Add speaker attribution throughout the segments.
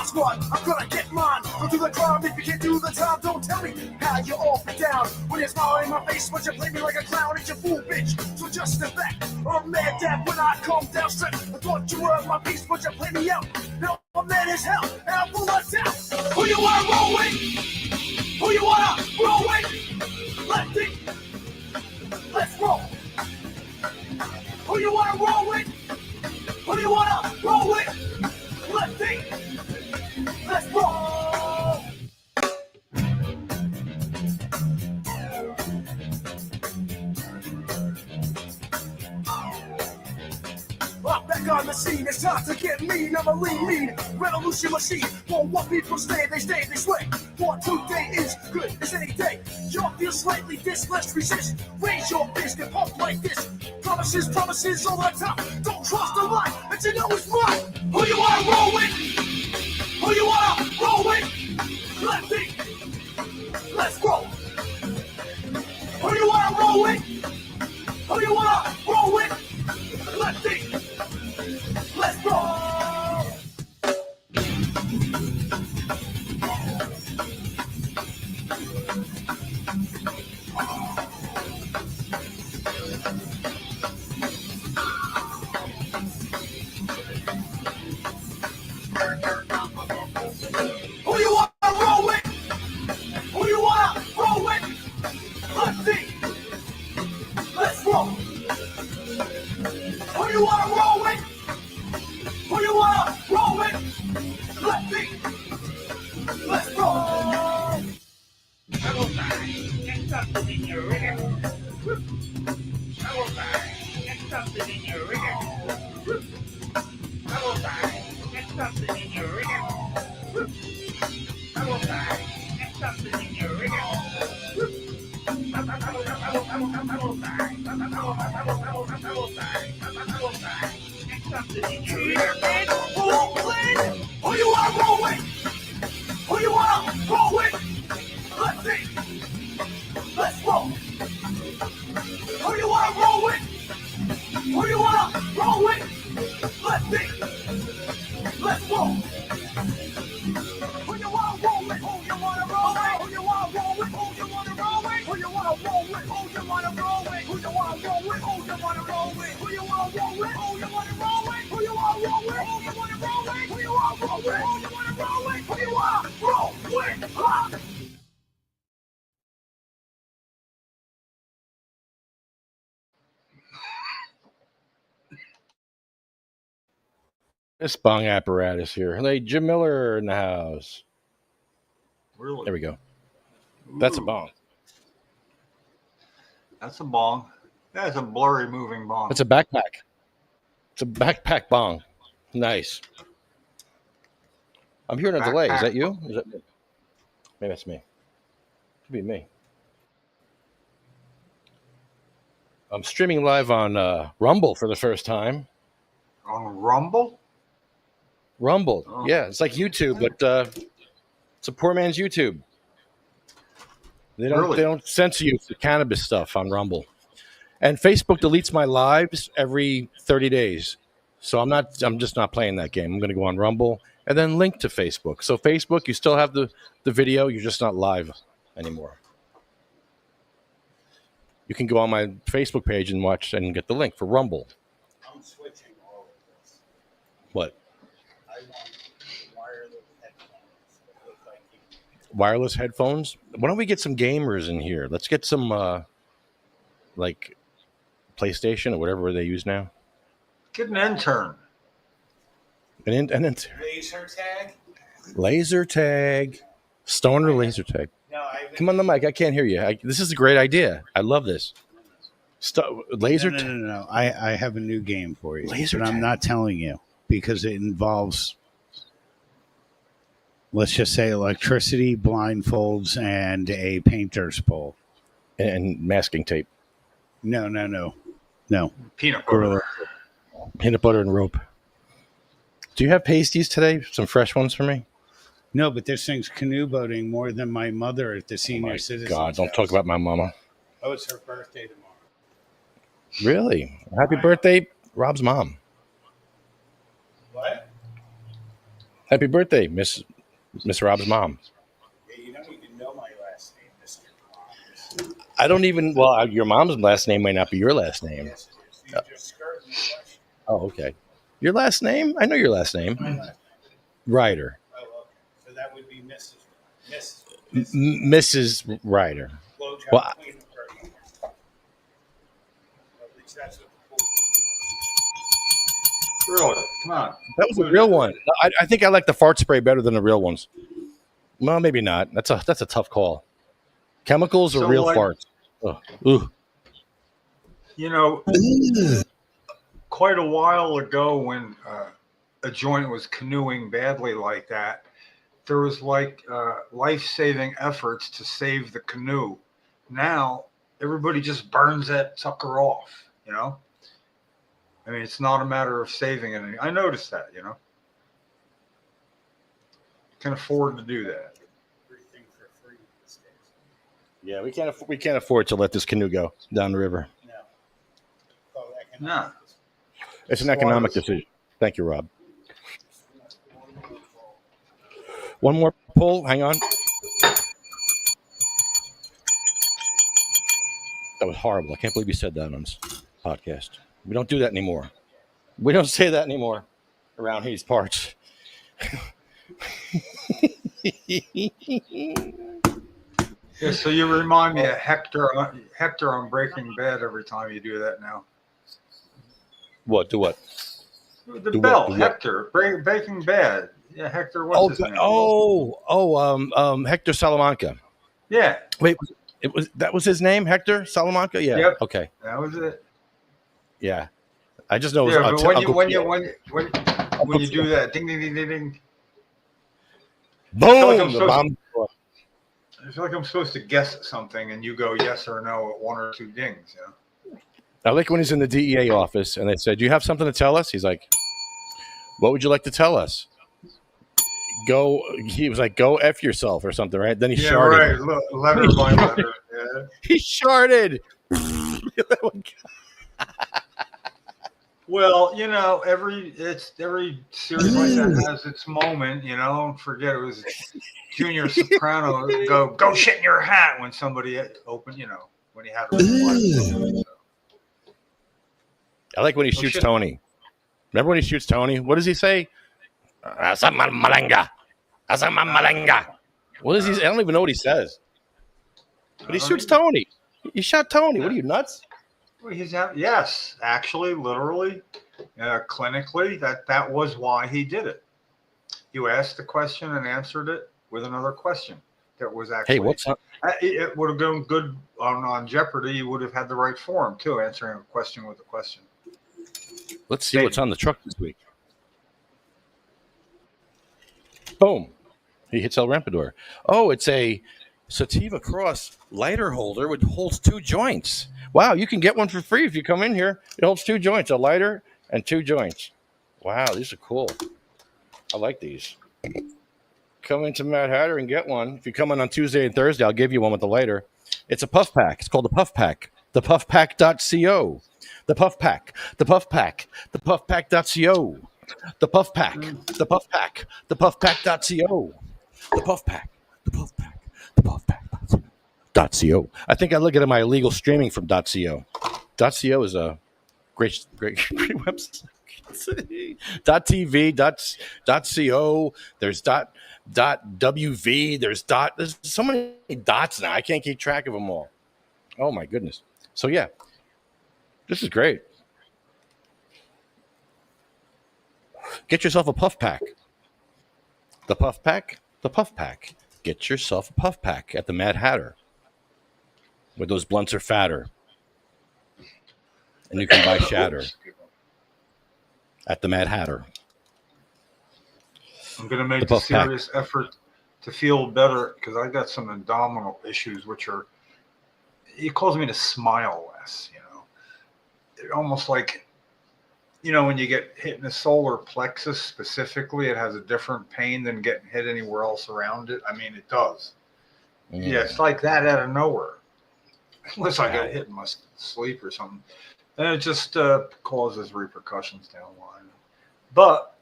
Speaker 1: Squad, I'm gonna get mine. Go do the crime if you can't do the time. Don't tell me how you're off and down. When you're smiling in my face, but you play me like a clown, it's your fool, bitch. So just step back. I'm mad that when I come down straight, I thought you were my piece, but you play me out. Now I'm mad as hell, and I'm full of doubt. Who you wanna roll with? Who you wanna roll with? Lefty, let's roll. Who you wanna roll with? Who you wanna roll with? Lefty. Let's go! I'm back on the scene, it's time to get mean. I'm a lean, revolution machine. For what people say, they sway. For today is good as any day. Y'all feel slightly this, let's resist. Raise your fist and pump like this. Promises all the time. Don't cross the line, but you know it's mine. Who you wanna roll with? Who you wanna roll with? Lefty, let's go. Who you wanna roll with? Who you wanna roll with? Lefty, let's go.
Speaker 2: This bong apparatus here. Hey, Jim Miller in the house.
Speaker 3: Really?
Speaker 2: There we go. That's a bong.
Speaker 3: That's a bong. That's a blurry moving bong.
Speaker 2: It's a backpack. It's a backpack bong. Nice. I'm hearing a delay. Is that you? Is that me? Maybe that's me. Could be me. I'm streaming live on Rumble for the first time.
Speaker 3: On Rumble?
Speaker 2: Rumble.
Speaker 3: Oh.
Speaker 2: Yeah, it's like YouTube, but it's a poor man's YouTube. They don't censor you for cannabis stuff on Rumble. And Facebook deletes my lives every 30 days. So I'm just not playing that game. I'm going to go on Rumble and then link to Facebook. So Facebook, you still have the video, you're just not live anymore. You can go on my Facebook page and watch and get the link for Rumble.
Speaker 4: I'm switching all of this.
Speaker 2: What?
Speaker 4: I want wireless headphones.
Speaker 2: Wireless headphones? Why don't we get some gamers in here? Let's get some like PlayStation or whatever they use now.
Speaker 3: Get an intern.
Speaker 2: An intern.
Speaker 4: Laser tag?
Speaker 2: Laser tag. Stoner laser tag.
Speaker 4: No,
Speaker 2: Come on the mic. I can't hear you. This is a great idea. I love this. Laser tag.
Speaker 5: No. I have a new game for you.
Speaker 2: Laser
Speaker 5: but
Speaker 2: tag.
Speaker 5: I'm not telling you because it involves, let's just say, electricity, blindfolds, and a painter's pole.
Speaker 2: and masking tape.
Speaker 5: No.
Speaker 3: Peanut
Speaker 5: Gorilla.
Speaker 3: butter.
Speaker 2: Peanut butter and rope. Do you have pasties today? Some fresh ones for me?
Speaker 5: No, but this thing's canoe boating more than my mother at the senior
Speaker 2: My
Speaker 5: citizens.
Speaker 2: God, don't
Speaker 5: house.
Speaker 2: talk about my mama.
Speaker 5: Oh, it's her birthday tomorrow.
Speaker 2: Really? Happy birthday, Rob's mom.
Speaker 5: What?
Speaker 2: Happy birthday, Miss Rob's mom.
Speaker 5: Yeah, you don't even know my last name, Mr. Columbus.
Speaker 2: I don't even. Well, your mom's last name might not be your last name.
Speaker 5: Yes, it is. You just skirted the question.
Speaker 2: Oh, okay. Your last name? I know your last name.
Speaker 5: My last name.
Speaker 2: Ryder.
Speaker 5: Oh, okay. So that would be Mrs.
Speaker 2: Mrs. Ryder.
Speaker 5: Blowjob
Speaker 2: Well,
Speaker 5: Queen of Persia. At least that's what the
Speaker 3: Really? Come on.
Speaker 2: that was a real one. I think I like the fart spray better than the real ones. Well, maybe not. That's a tough call. Chemicals or
Speaker 3: So,
Speaker 2: real
Speaker 3: like-
Speaker 2: farts? Ugh. Ooh.
Speaker 3: You know, quite a while ago when a joint was canoeing badly like that, there was like life-saving efforts to save the canoe. Now, everybody just burns that sucker off, you know? I mean, it's not a matter of saving it. I noticed that, you know? Can afford to do that.
Speaker 5: everything for free these days.
Speaker 2: Yeah, we can't afford to let this canoe go down the river.
Speaker 5: No. Oh, that can
Speaker 3: No.
Speaker 2: It's an economic decision. Thank you, Rob. One more pull. Hang on. That was horrible. I can't believe you said that on this podcast. We don't do that anymore. We don't say that anymore around these parts.
Speaker 3: Yeah, so you remind me of Hector on Breaking Bad every time you do that now.
Speaker 2: What? Do what?
Speaker 3: The
Speaker 2: Do
Speaker 3: bell,
Speaker 2: what? Do what?
Speaker 3: Hector, Breaking Bad. Yeah, Hector, what's his name?
Speaker 2: Hector Salamanca.
Speaker 3: Yeah,
Speaker 2: Wait, that was his name, Hector Salamanca? Yeah.
Speaker 3: Yep.
Speaker 2: Okay.
Speaker 3: that was it.
Speaker 2: Yeah. I just know it was
Speaker 3: Yeah, but
Speaker 2: Uncle
Speaker 3: when
Speaker 2: Theo.
Speaker 3: you do that, ding ding ding ding ding,
Speaker 2: Boom!
Speaker 3: I'm
Speaker 2: The
Speaker 3: so-
Speaker 2: bomb.
Speaker 3: I feel like I'm supposed to guess something, and you go yes or no at one or two dings. You know?
Speaker 2: I like when he's in the DEA office and they said, "Do you have something to tell us?" He's like, "What would you like to tell us?" He was like, "Go F yourself" or something, right? Then he
Speaker 3: Yeah,
Speaker 2: sharted.
Speaker 3: right. Look, letter by letter. Yeah.
Speaker 2: He sharted.
Speaker 3: Well, you know, every series like that has its moment. You know, don't forget it was Junior Soprano. Go shit in your hat when somebody opened. You know, when he had a reply.
Speaker 2: I like when he shoots
Speaker 3: shit.
Speaker 2: Tony. Remember when he shoots Tony? What does he say? Asa malanga. Asa malanga. What does he? I don't even know what he says. But he shoots Tony. He shot Tony. What are you, nuts?
Speaker 3: Well, yes, actually, literally, clinically, that was why he did it. You asked the question and answered it with another question. That was actually.
Speaker 2: Hey, what's up?
Speaker 3: It would have been good on Jeopardy. You would have had the right form too, answering a question with a question.
Speaker 2: Let's see what's on the truck this week. Boom. He hits El Rampador. Oh, it's a Sativa Cross lighter holder which holds 2 joints. Wow, you can get one for free if you come in here. It holds 2 joints, a lighter and 2 joints. Wow, these are cool. I like these. Come into Mad Hatter and get one. If you come in on Tuesday and Thursday, I'll give you one with the lighter. It's a puff pack. It's called the Puff Pack. Thepuffpack.co. The Puff Pack. The Puff Pack. The Puffpack.co. The Puff Pack. The Puff Pack. The Puffpack.co. The Puff Pack. The Puff Pack. The Puffpack.co. I think I look at my illegal streaming from .co. .co is a great website. .tv, there's .wv, there's so many dots now. I can't keep track of them all. Oh my goodness. So yeah, this is great. Get yourself a puff pack. The Puff Pack, the Puff Pack. Get yourself a puff pack at the Mad Hatter, where those blunts are fatter, and you can buy shatter at the Mad Hatter.
Speaker 3: I'm going to make
Speaker 2: The
Speaker 3: a
Speaker 2: Puff Pack.
Speaker 3: serious effort to feel better because I got some abdominal issues, which are, he calls me to smile less, almost like, when you get hit in the solar plexus specifically, it has a different pain than getting hit anywhere else around it. I mean, it does. Yeah, it's like that out of nowhere. Unless I get hit in my sleep or something. And it just causes repercussions down the line. But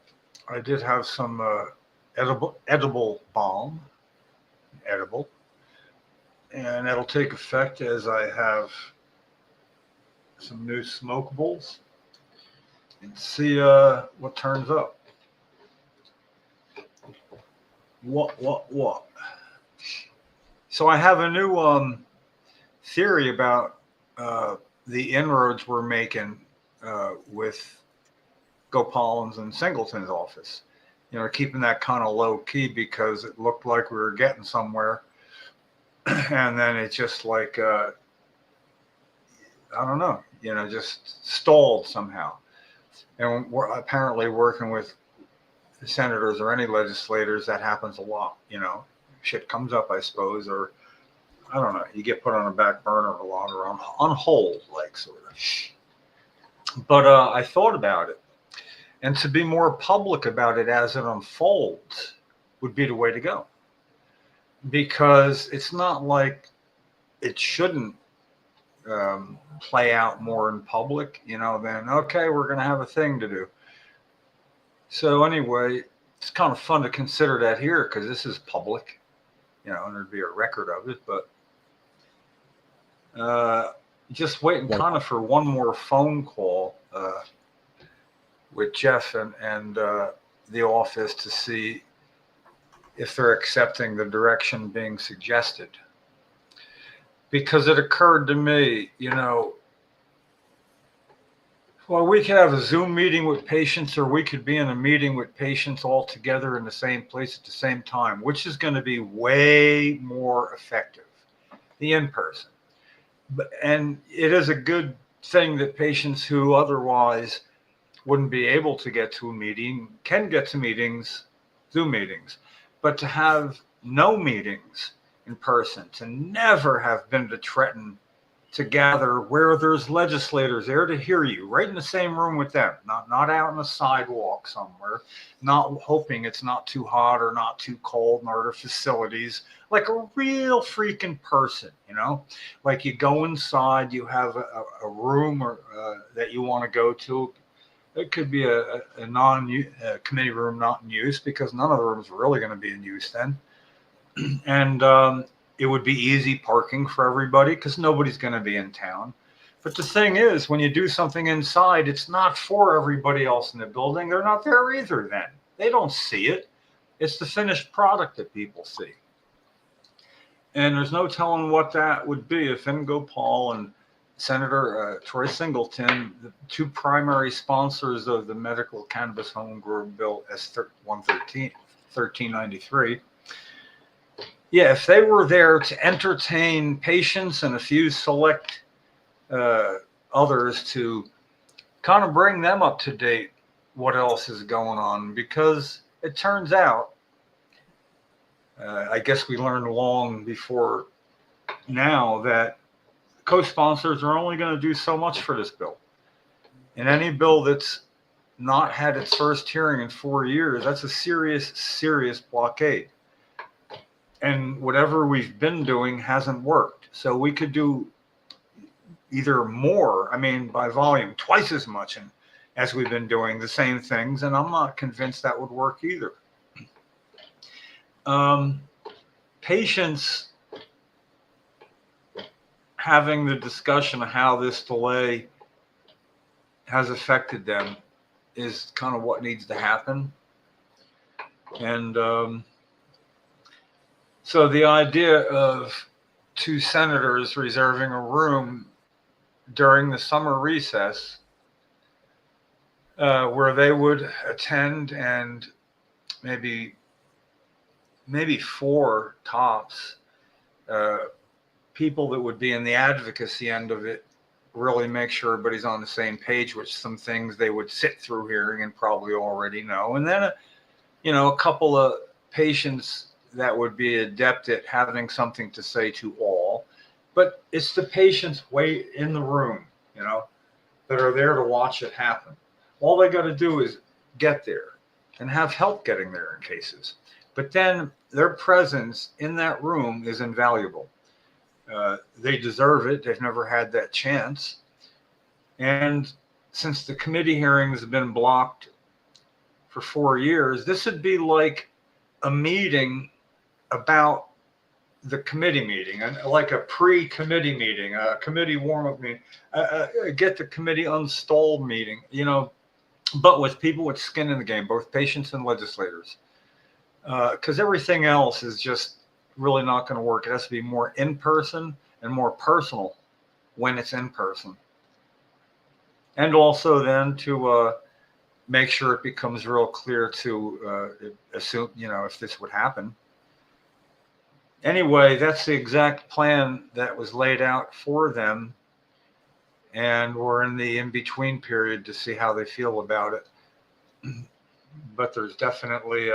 Speaker 3: I did have some edible balm. Edible. And that'll take effect as I have some new smokables and see what turns up. What? So I have a new theory about the inroads we're making with Gopal's and Singleton's office. Keeping that kind of low key because it looked like we were getting somewhere. And then it just like, I don't know, just stalled somehow. And we're apparently working with the senators or any legislators. That happens a lot, shit comes up, I suppose, or I don't know, you get put on a back burner a lot or on hold, like sort of. But I thought about it. And to be more public about it as it unfolds would be the way to go. Because it's not like it shouldn't play out more in public, then, okay, we're going to have a thing to do. So anyway, it's kind of fun to consider that here because this is public, and there'd be a record of it. But just waiting kind of for one more phone call with Jeff and the office to see if they're accepting the direction being suggested. Because it occurred to me, well, we could have a Zoom meeting with patients, or we could be in a meeting with patients all together in the same place at the same time, which is going to be way more effective, the in-person. And it is a good thing that patients who otherwise wouldn't be able to get to a meeting can get to meetings, Zoom meetings. But to have no meetings in person, to never have been to Trenton to gather where there's legislators there to hear you, right in the same room with them, not out on the sidewalk somewhere, not hoping it's not too hot or not too cold in our facilities, like a real freaking person, like you go inside, you have a room or that you want to go to. It could be a committee room not in use because none of the rooms are really going to be in use then. And it would be easy parking for everybody because nobody's going to be in town. But the thing is, when you do something inside, it's not for everybody else in the building. They're not there either then. They don't see it. It's the finished product that people see. And there's no telling what that would be if Gopal and Senator Troy Singleton, the two primary sponsors of the Medical Cannabis Home Grow Bill S-1393. Yeah, if they were there to entertain patients and a few select others to kind of bring them up to date, what else is going on? Because it turns out, I guess we learned long before now that co-sponsors are only going to do so much for this bill. And any bill that's not had its first hearing in 4 years, that's a serious blockade. And whatever we've been doing hasn't worked. So we could do either more, by volume, twice as much as we've been doing the same things. And I'm not convinced that would work either. Patients having the discussion of how this delay has affected them is kind of what needs to happen. And so the idea of two senators reserving a room during the summer recess where they would attend and maybe 4 tops people that would be in the advocacy end of it, really make sure everybody's on the same page, which some things they would sit through hearing and probably already know. And then, a couple of patients that would be adept at having something to say to all, But it's the patients way in the room, that are there to watch it happen. All they got to do is get there and have help getting there in cases. But then their presence in that room is invaluable. They deserve it. They've never had that chance. And since the committee hearings have been blocked for 4 years, this would be like a meeting about the committee meeting, and like a pre-committee meeting, a committee warm-up meeting, get the committee unstalled meeting, but with people with skin in the game, both patients and legislators. Because everything else is just really not going to work. It has to be more in person and more personal when it's in person. And also then to make sure it becomes real clear to assume, if this would happen. Anyway, that's the exact plan that was laid out for them. And we're in the in-between period to see how they feel about it. But there's definitely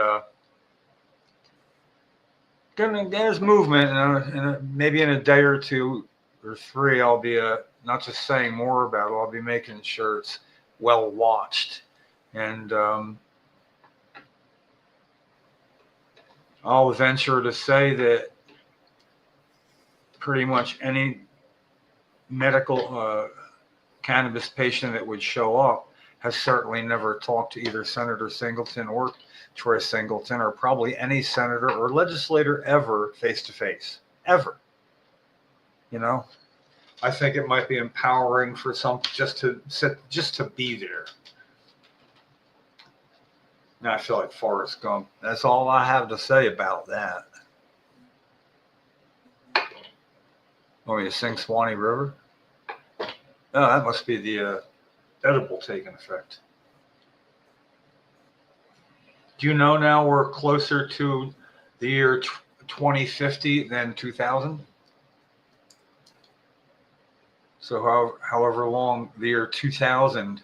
Speaker 3: there's movement, and maybe in a day or two or three, I'll be not just saying more about it. I'll be making sure it's well watched, and I'll venture to say that pretty much any medical cannabis patient that would show up has certainly never talked to either Senator Singleton or Troy Singleton, or probably any senator or legislator ever face to face, ever. I think it might be empowering for some just to be there. Now I feel like Forrest Gump. That's all I have to say about that. Want me to sing Swanee River? Oh, that must be the edible taking effect. Do you know now we're closer to the year 2050 than 2000? So however long the year 2000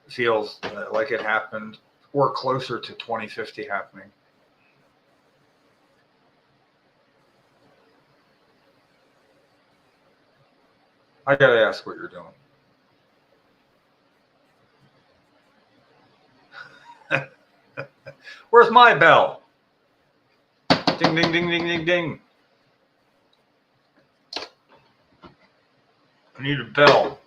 Speaker 3: feels like it happened, we're closer to 2050 happening. I got to ask what you're doing. Where's my bell? Ding, ding, ding, ding, ding, ding. I need a bell.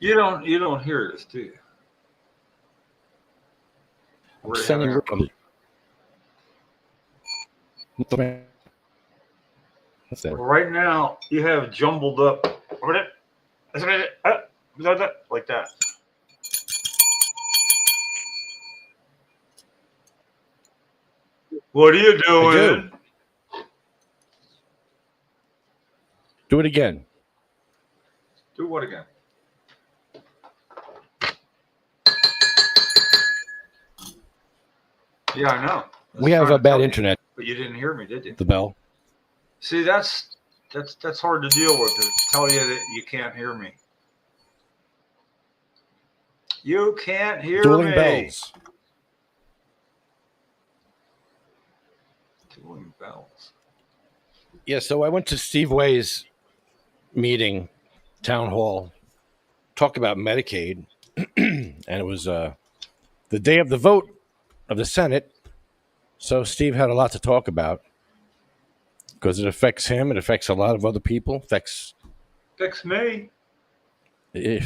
Speaker 3: You don't hear this, do you?
Speaker 2: I'm sending you
Speaker 3: right now, you have jumbled up like that. What are you doing?
Speaker 2: Do it again.
Speaker 3: Do what again? Yeah, I know.
Speaker 2: We have a bad internet.
Speaker 3: But you didn't hear me, did you?
Speaker 2: The bell.
Speaker 3: See, that's hard to deal with. To tell you that you can't hear me. You can't hear
Speaker 2: Dueling
Speaker 3: me.
Speaker 2: bells.
Speaker 3: Dueling bells.
Speaker 2: Yeah, so I went to Steve Way's meeting, town hall, talk about Medicaid, and it was the day of the vote of the Senate. So Steve had a lot to talk about because it affects him. It affects a lot of other people. Affects
Speaker 3: me. I'm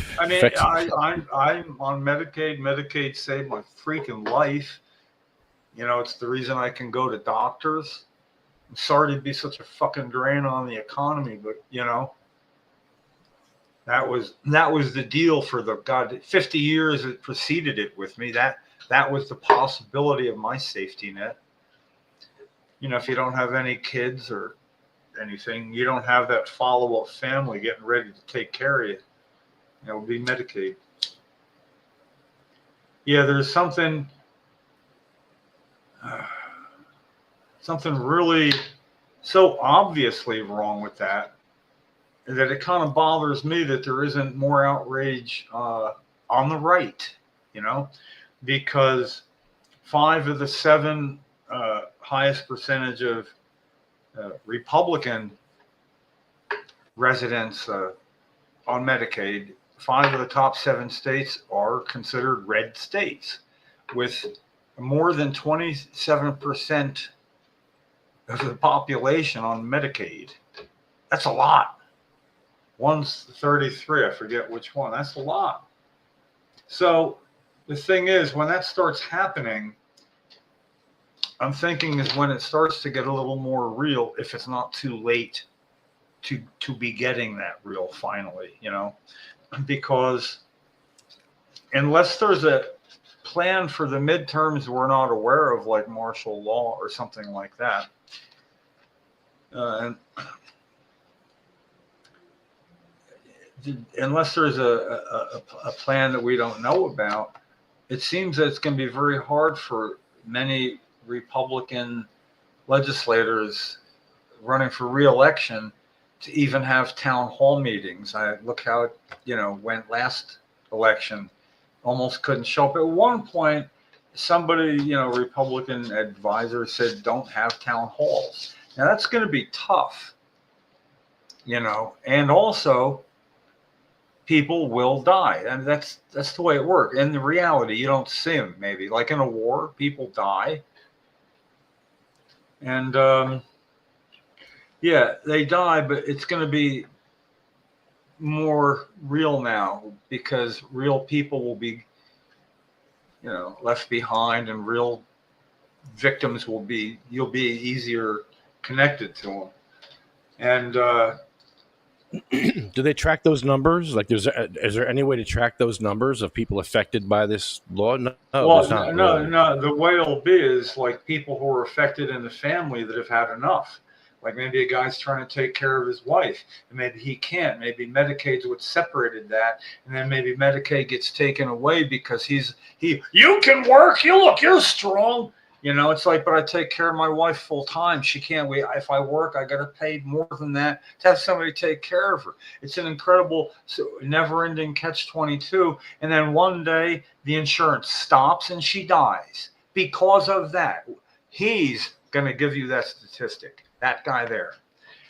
Speaker 3: on Medicaid. Medicaid saved my freaking life. It's the reason I can go to doctors. I'm sorry to be such a fucking drain on the economy, but that was the deal for the 50 years it preceded it with me. That was the possibility of my safety net. If you don't have any kids or anything, you don't have that follow-up family getting ready to take care of you. It would be Medicaid. Yeah, there's something something really so obviously wrong with that it kind of bothers me that there isn't more outrage on the right, because 5 of the 7 highest percentage of Republican residents on Medicaid, 5 of the top 7 states are considered red states with more than 27% of the population on Medicaid. That's a lot. One's 33, I forget which one. That's a lot. So the thing is, when that starts happening, I'm thinking is when it starts to get a little more real, if it's not too late to be getting that real finally, because unless there's a plan for the midterms we're not aware of, like martial law or something like that, and unless there's a plan that we don't know about, it seems that it's going to be very hard for many Republican legislators running for re-election to even have town hall meetings. Look how it went last election. Almost couldn't show up. At one point, somebody, Republican advisor said, don't have town halls. Now that's going to be tough, and also people will die. And that's the way it works. In the reality, you don't see them maybe. Like in a war, people die. And they die, but it's going to be more real now because real people will be, left behind, and real victims you'll be easier connected to them. And
Speaker 2: do they track those numbers? Like, is there any way to track those numbers of people affected by this law? No,
Speaker 3: no. The way it'll be is like people who are affected in the family that have had enough. Like maybe a guy's trying to take care of his wife, and maybe he can't. Maybe Medicaid's what separated that, and then maybe Medicaid gets taken away because you can work. You're strong. It's like, but I take care of my wife full time. She can't wait. If I work, I got to pay more than that to have somebody take care of her. It's an incredible, never-ending catch-22. And then one day the insurance stops and she dies because of that. He's going to give you that statistic, that guy there.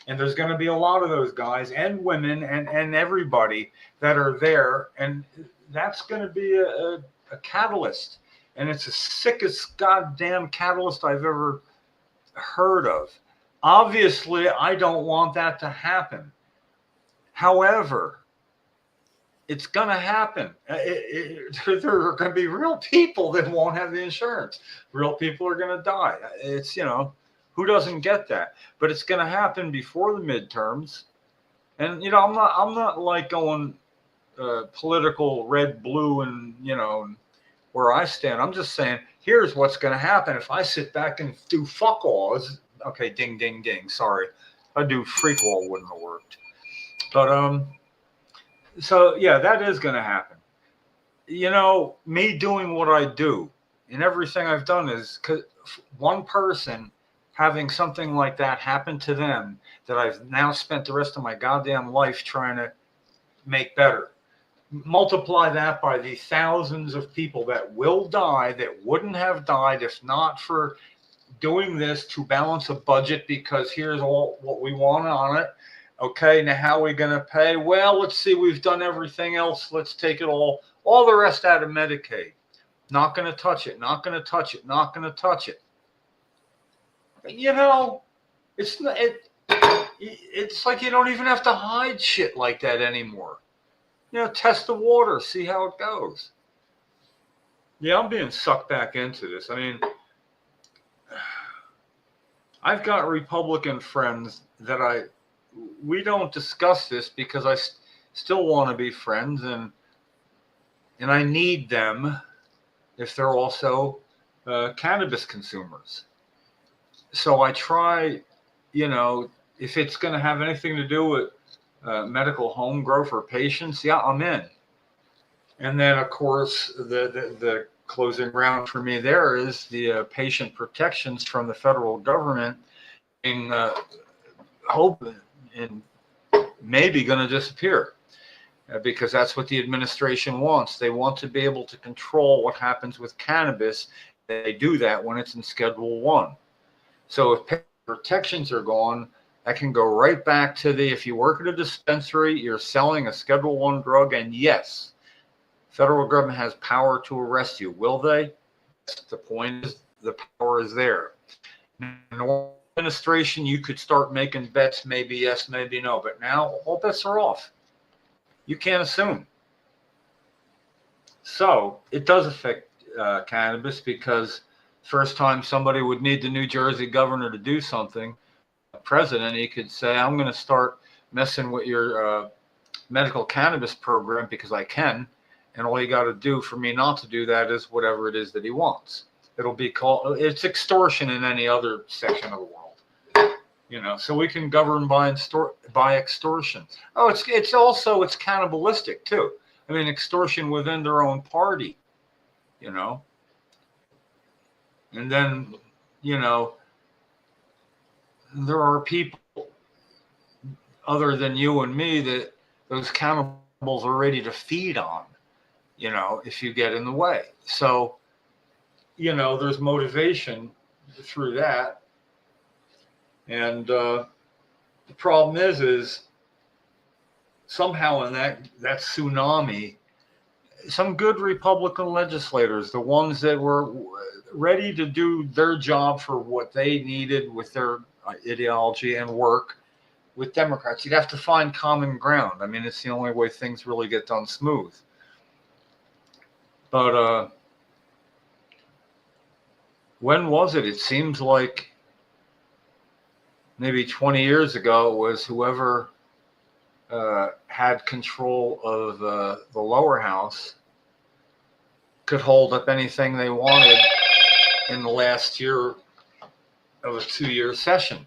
Speaker 3: And there's going to be a lot of those guys and women and everybody that are there. And that's going to be a catalyst. And it's the sickest goddamn catalyst I've ever heard of. Obviously, I don't want that to happen. However, it's going to happen. There are going to be real people that won't have the insurance. Real people are going to die. It's, who doesn't get that? But it's going to happen before the midterms. And, I'm not like going political red, blue, and, where I stand. I'm just saying, here's what's going to happen if I sit back and do fuck all. Okay, ding, ding, ding. Sorry. If I do freak all, wouldn't have worked. But, so yeah, that is going to happen. Me doing what I do and everything I've done is one person having something like that happen to them that I've now spent the rest of my goddamn life trying to make better. Multiply that by the thousands of people that will die that wouldn't have died if not for doing this to balance a budget, because here's all what we want on it. Okay, now how are we going to pay? Well, let's see, we've done everything else. Let's take it all the rest out of Medicaid. Not going to touch it, not going to touch it, not going to touch it. It's like you don't even have to hide shit like that anymore. Test the water, see how it goes. Yeah, I'm being sucked back into this. I mean, I've got Republican friends that we don't discuss this because I still want to be friends, and I need them if they're also cannabis consumers. So I try, if it's going to have anything to do with medical home grow for patients, yeah, I'm in. And then, of course, the closing round for me there is the patient protections from the federal government being hope and maybe going to disappear because that's what the administration wants. They want to be able to control what happens with cannabis. They do that when it's in Schedule 1. So if patient protections are gone, that can go right back to if you work at a dispensary, you're selling a Schedule 1 drug, and yes, federal government has power to arrest you. Will they? The point is the power is there. In the administration, you could start making bets, maybe yes, maybe no, but now all bets are off. You can't assume. So it does affect cannabis because first time somebody would need the New Jersey governor to do something, president, he could say, I'm going to start messing with your medical cannabis program because I can. And all you got to do for me not to do that is whatever it is that he wants. It'll be called, it's extortion in any other section of the world. You know, so we can govern by extortion. Oh, it's cannibalistic too. I mean, extortion within their own party, you know. And then, you know, there are people other than you and me that those cannibals are ready to feed on, you know, if you get in the way. So, you know, there's motivation through that. And the problem is somehow in that tsunami, some good Republican legislators, the ones that were ready to do their job for what they needed with their ideology and work with Democrats, you'd have to find common ground. I mean, it's the only way things really get done smooth. But when was it? It seems like maybe 20 years ago it was whoever had control of the lower house could hold up anything they wanted in the last year of a 2-year session,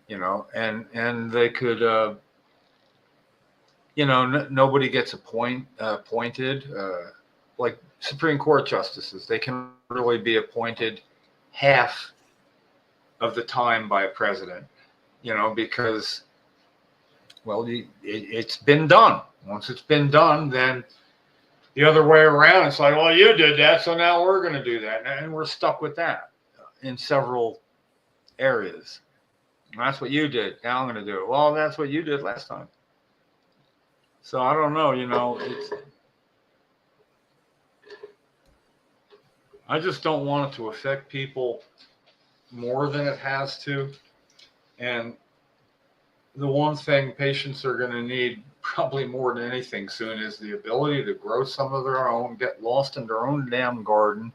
Speaker 3: you know, and they could, you know, nobody gets appointed, like Supreme Court justices. They can really be appointed half of the time by a president, you know, because, well, it's been done. Once it's been done, then the other way around, it's like, well, you did that, so now we're going to do that. And we're stuck with that in several areas. That's what you did. Now I'm going to do it. Well, that's what you did last time. So I don't know, you know, I just don't want it to affect people more than it has to. And the one thing patients are going to need probably more than anything soon is the ability to grow some of their own, get lost in their own damn garden,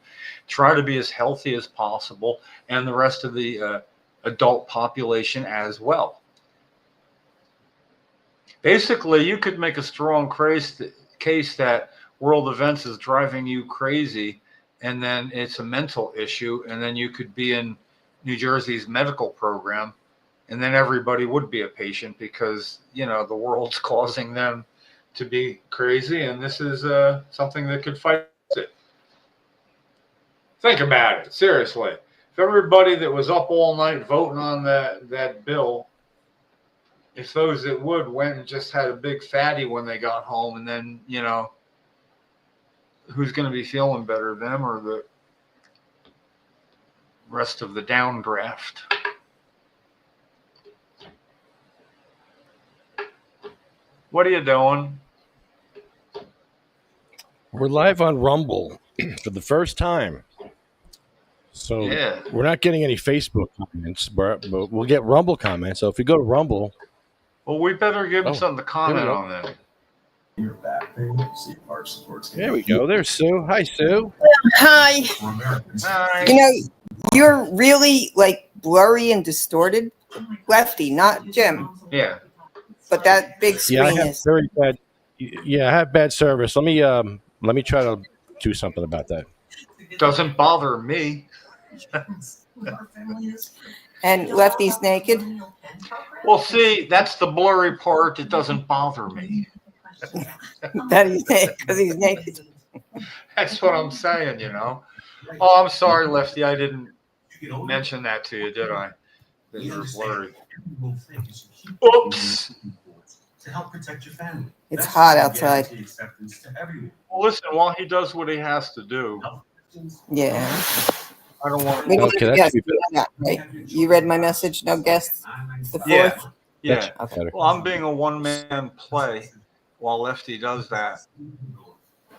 Speaker 3: try to be as healthy as possible, and the rest of the adult population as well. Basically, you could make a strong case that world events is driving you crazy, and then it's a mental issue, and then you could be in New Jersey's medical program, and then everybody would be a patient because, you know, the world's causing them to be crazy, and this is something that could fight it. Think about it, seriously. If everybody that was up all night voting on that bill, if those that would went and just had a big fatty when they got home, and then, you know, who's going to be feeling better, them or the rest of the downdraft? What are you doing?
Speaker 2: We're live on Rumble for the first time. So
Speaker 3: Yeah.
Speaker 2: We're not getting any Facebook comments, but we'll get Rumble comments. So if you go to Rumble.
Speaker 3: Well, we better give them something to comment on then.
Speaker 1: Your back pain, see Park supports.
Speaker 2: There we go. There's Sue. Hi, Sue.
Speaker 6: Hi.
Speaker 1: For Americans.
Speaker 3: Hi.
Speaker 6: You know, you're really like blurry and distorted. Lefty, not Jim.
Speaker 3: Yeah.
Speaker 6: But that big
Speaker 2: Yeah, I
Speaker 6: screen
Speaker 2: have
Speaker 6: is.
Speaker 2: very bad. Yeah, I have bad service. Let me try to do something about that.
Speaker 3: Doesn't bother me.
Speaker 6: And Lefty's naked.
Speaker 3: Well, see, that's the blurry part. It doesn't bother me.
Speaker 6: That he's naked because he's naked.
Speaker 3: That's what I'm saying, you know. Oh, I'm sorry, Lefty. I didn't mention that to you, did I? That you're blurry. Oops.
Speaker 1: To help protect your family.
Speaker 6: It's hot outside.
Speaker 3: Well, listen, while he does what he has to do,
Speaker 6: Yeah.
Speaker 3: I don't want
Speaker 6: We
Speaker 3: to.
Speaker 6: don't
Speaker 2: Okay,
Speaker 6: have
Speaker 2: that
Speaker 6: guests.
Speaker 2: should be better.
Speaker 6: Right? You read my message. No guests. The fourth.
Speaker 3: Yeah,
Speaker 2: That
Speaker 3: yeah.
Speaker 2: should be better.
Speaker 3: Well, I'm being a one-man play while Lefty does that.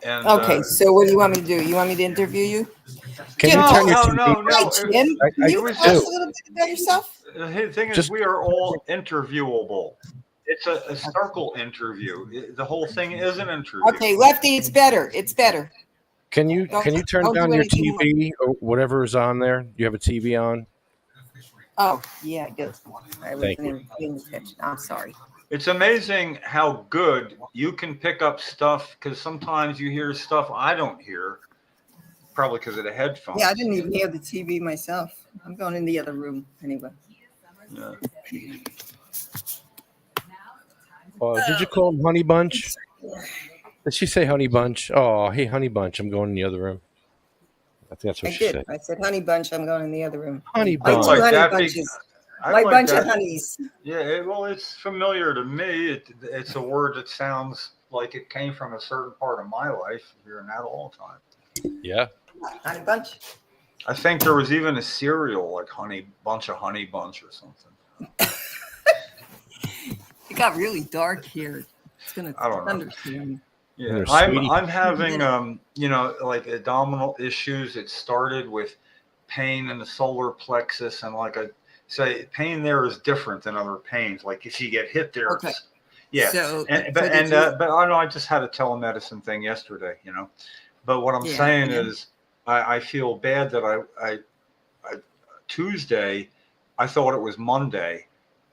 Speaker 3: And
Speaker 6: Okay. So what do you want me to do? You want me to interview you?
Speaker 2: Can
Speaker 6: Jim,
Speaker 2: you turn your
Speaker 3: no,
Speaker 2: TV?
Speaker 3: no, no.
Speaker 6: Hi, Jim.
Speaker 2: I
Speaker 6: Can you
Speaker 2: do.
Speaker 6: tell us a little bit about yourself?
Speaker 3: The thing is,
Speaker 2: Just-
Speaker 3: we are all interviewable. It's a circle interview. The whole thing is an interview.
Speaker 6: Okay, Lefty, it's better. It's better.
Speaker 2: Can you turn
Speaker 6: Don't
Speaker 2: down
Speaker 6: do
Speaker 2: your
Speaker 6: anything
Speaker 2: TV or whatever is on there? You have a TV on?
Speaker 6: Oh, yeah, I do. I
Speaker 2: Thank
Speaker 6: wasn't
Speaker 2: you.
Speaker 6: even paying attention. I'm sorry.
Speaker 3: It's amazing how good you can pick up stuff, because sometimes you hear stuff I don't hear, probably because of the headphones.
Speaker 6: Yeah, I didn't even hear the TV myself. I'm going in the other room anyway.
Speaker 3: Yeah.
Speaker 2: Did you call him Honey Bunch? Did she say Honey Bunch? Oh, hey, Honey Bunch, I'm going in the other room. I think that's
Speaker 6: I
Speaker 2: what she
Speaker 6: did.
Speaker 2: said.
Speaker 6: I said, honey bunch, I'm going in the other room.
Speaker 2: Honey
Speaker 6: My
Speaker 2: Bunch.
Speaker 6: two
Speaker 3: like
Speaker 6: honey
Speaker 3: that
Speaker 6: bunches.
Speaker 3: I
Speaker 6: My
Speaker 3: like
Speaker 6: bunch
Speaker 3: that.
Speaker 6: of honeys.
Speaker 3: Yeah, well, it's familiar to me. It's a word that sounds like it came from a certain part of my life, hearing that all the time.
Speaker 2: Yeah.
Speaker 6: Honey bunch.
Speaker 3: I think there was even a cereal like Honey Bunch or Something.
Speaker 6: It got really dark here. It's gonna
Speaker 3: I don't know.
Speaker 6: thunderstorm.
Speaker 3: Yeah,
Speaker 2: There's
Speaker 3: I'm
Speaker 2: Sweetie.
Speaker 3: having like abdominal issues. It started with pain in the solar plexus, and like I say, pain there is different than other pains. Like if you get hit there,
Speaker 6: Okay.
Speaker 3: yeah.
Speaker 6: So,
Speaker 3: But I know I just had a telemedicine thing yesterday, you know. But what I'm
Speaker 6: Yeah,
Speaker 3: saying
Speaker 6: yeah.
Speaker 3: is, I feel bad that I Tuesday, I thought it was Monday,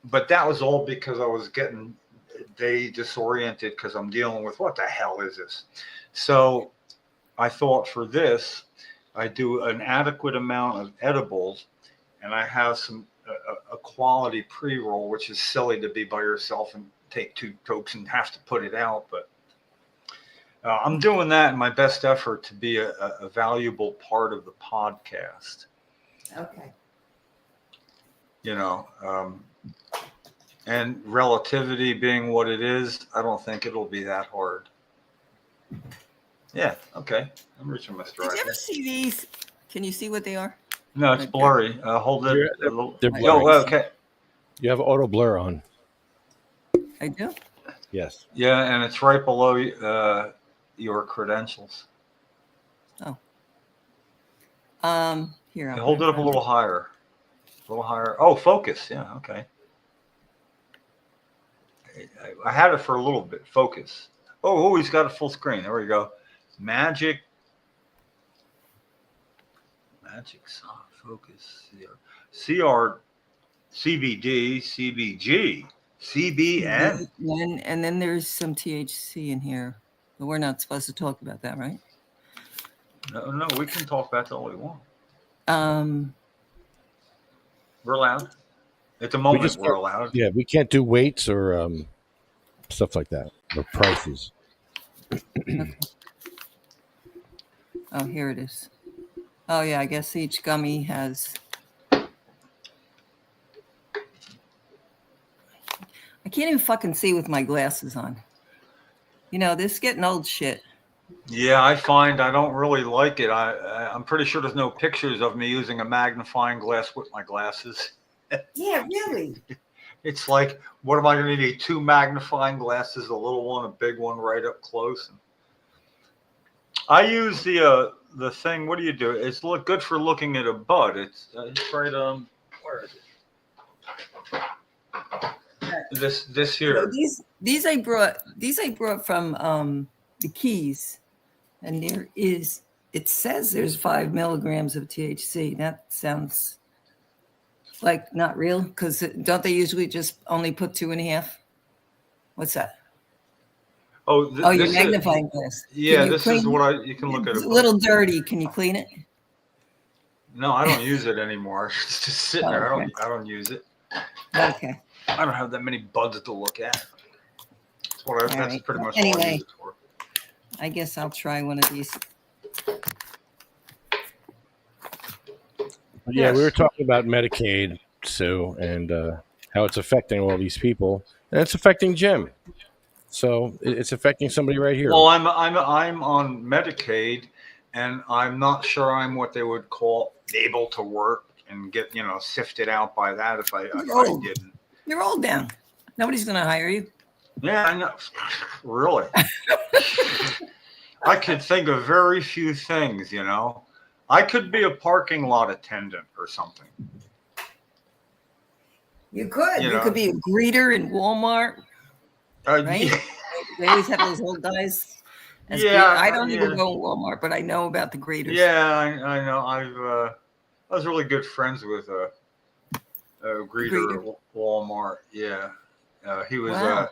Speaker 3: but that was all because I was getting day disoriented because I'm dealing with what the hell is this? So I thought for this, I do an adequate amount of edibles, and I have some a quality pre-roll, which is silly to be by yourself and take 2 tokes and have to put it out, but I'm doing that in my best effort to be a valuable part of the podcast.
Speaker 6: Okay.
Speaker 3: You know, and relativity being what it is, I don't think it'll be that hard. Yeah, okay. I'm reaching my stride.
Speaker 6: Did you ever see these? Can you see what they are?
Speaker 3: No, it's blurry. Hold it.
Speaker 2: They're
Speaker 3: Oh,
Speaker 2: blurry.
Speaker 3: okay.
Speaker 2: You have auto blur on.
Speaker 6: I do.
Speaker 2: Yes.
Speaker 3: Yeah, and it's right below your credentials.
Speaker 6: Here. I'll
Speaker 3: Hold it up a little higher. A little higher. Oh, focus. Yeah, okay. I had it for a little bit. Focus. Oh, he's got a full screen. There we go. Magic soft focus. CR, CBD, CBG, CBN.
Speaker 6: And then there's some THC in here, but we're not supposed to talk about that, right?
Speaker 3: No, we can talk about that all we want. We're allowed. At the moment, we're allowed.
Speaker 2: Yeah, we can't do weights or stuff like that, or prices.
Speaker 6: Okay. Oh, here it is. Oh, yeah, I guess each gummy has. I can't even fucking see with my glasses on. You know, this is getting old shit.
Speaker 3: Yeah, I find I don't really like it. I'm pretty sure there's no pictures of me using a magnifying glass with my glasses.
Speaker 6: Yeah, really.
Speaker 3: It's like, what am I going to need? 2 magnifying glasses, a little one, a big one right up close. I use the thing. What do you do? It's look good for looking at a bud. It's right. Where is it? This here.
Speaker 6: So these I brought from the Keys, and it says there's 5 milligrams of THC. That sounds like not real, because don't they usually just only put 2.5? What's that?
Speaker 3: Oh,
Speaker 6: your magnifying glass.
Speaker 3: Yeah, this is what you can look at.
Speaker 6: It's a little dirty. Can you clean it?
Speaker 3: No, I don't use it anymore. It's just sitting there.
Speaker 6: Okay.
Speaker 3: I don't use it.
Speaker 6: Okay.
Speaker 3: I don't have that many buds to look at. That's
Speaker 6: All
Speaker 3: that's
Speaker 6: right.
Speaker 3: pretty much
Speaker 6: Anyway.
Speaker 3: all I use it for.
Speaker 6: I guess I'll try one of these.
Speaker 2: Yeah, we were
Speaker 3: Yes.
Speaker 2: talking about Medicaid, Sue, and how it's affecting all these people, and it's affecting Jim. So it's affecting somebody right here.
Speaker 3: Well, I'm on Medicaid, and I'm not sure I'm what they would call able to work and get sifted out by that if I didn't.
Speaker 6: You're old now. Nobody's going to hire you.
Speaker 3: Yeah, I know. Really, I could think of very few things. I could be a parking lot attendant or something.
Speaker 6: You could.
Speaker 3: You
Speaker 6: You
Speaker 3: know.
Speaker 6: could be a greeter in Walmart, right? They always have those old guys. I don't even go to Walmart, but I know about the greeters.
Speaker 3: Yeah, I know. I was really good friends with a greeter at Walmart. Yeah, he was.
Speaker 6: Wow.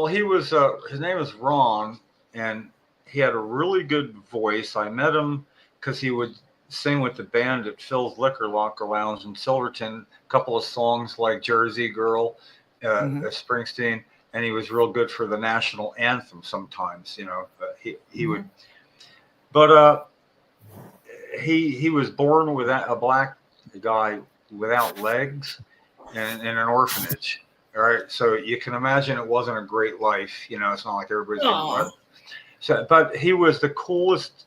Speaker 3: He was. His name was Ron, and he had a really good voice. I met him because he would sing with the band at Phil's Liquor Locker Lounge in Silverton. A couple of songs like "Jersey Girl," Springsteen. And he was real good for the national anthem sometimes, he would, but he was born with a black guy without legs and in an orphanage. All right. So you can imagine it wasn't a great life. It's not like everybody's getting blood. So, but he was the coolest,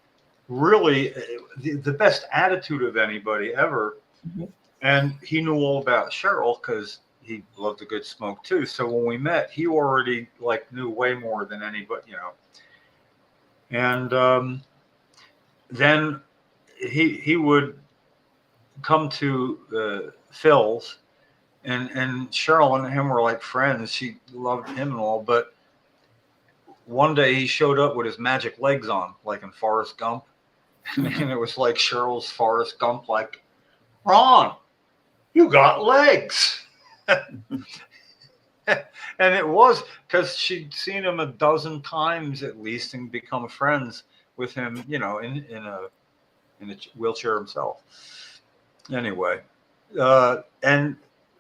Speaker 3: really the best attitude of anybody ever. Mm-hmm. And he knew all about Cheryl because he loved a good smoke too. So when we met, he already knew way more than anybody, And then he would come to Phil's, and Cheryl and him were like friends. She loved him and all, but one day he showed up with his magic legs on, like in Forrest Gump, and it was like Cheryl's Forrest Gump, like, Ron, you got legs. And it was because she'd seen him a dozen times at least and become friends with him, in a wheelchair himself. Anyway, and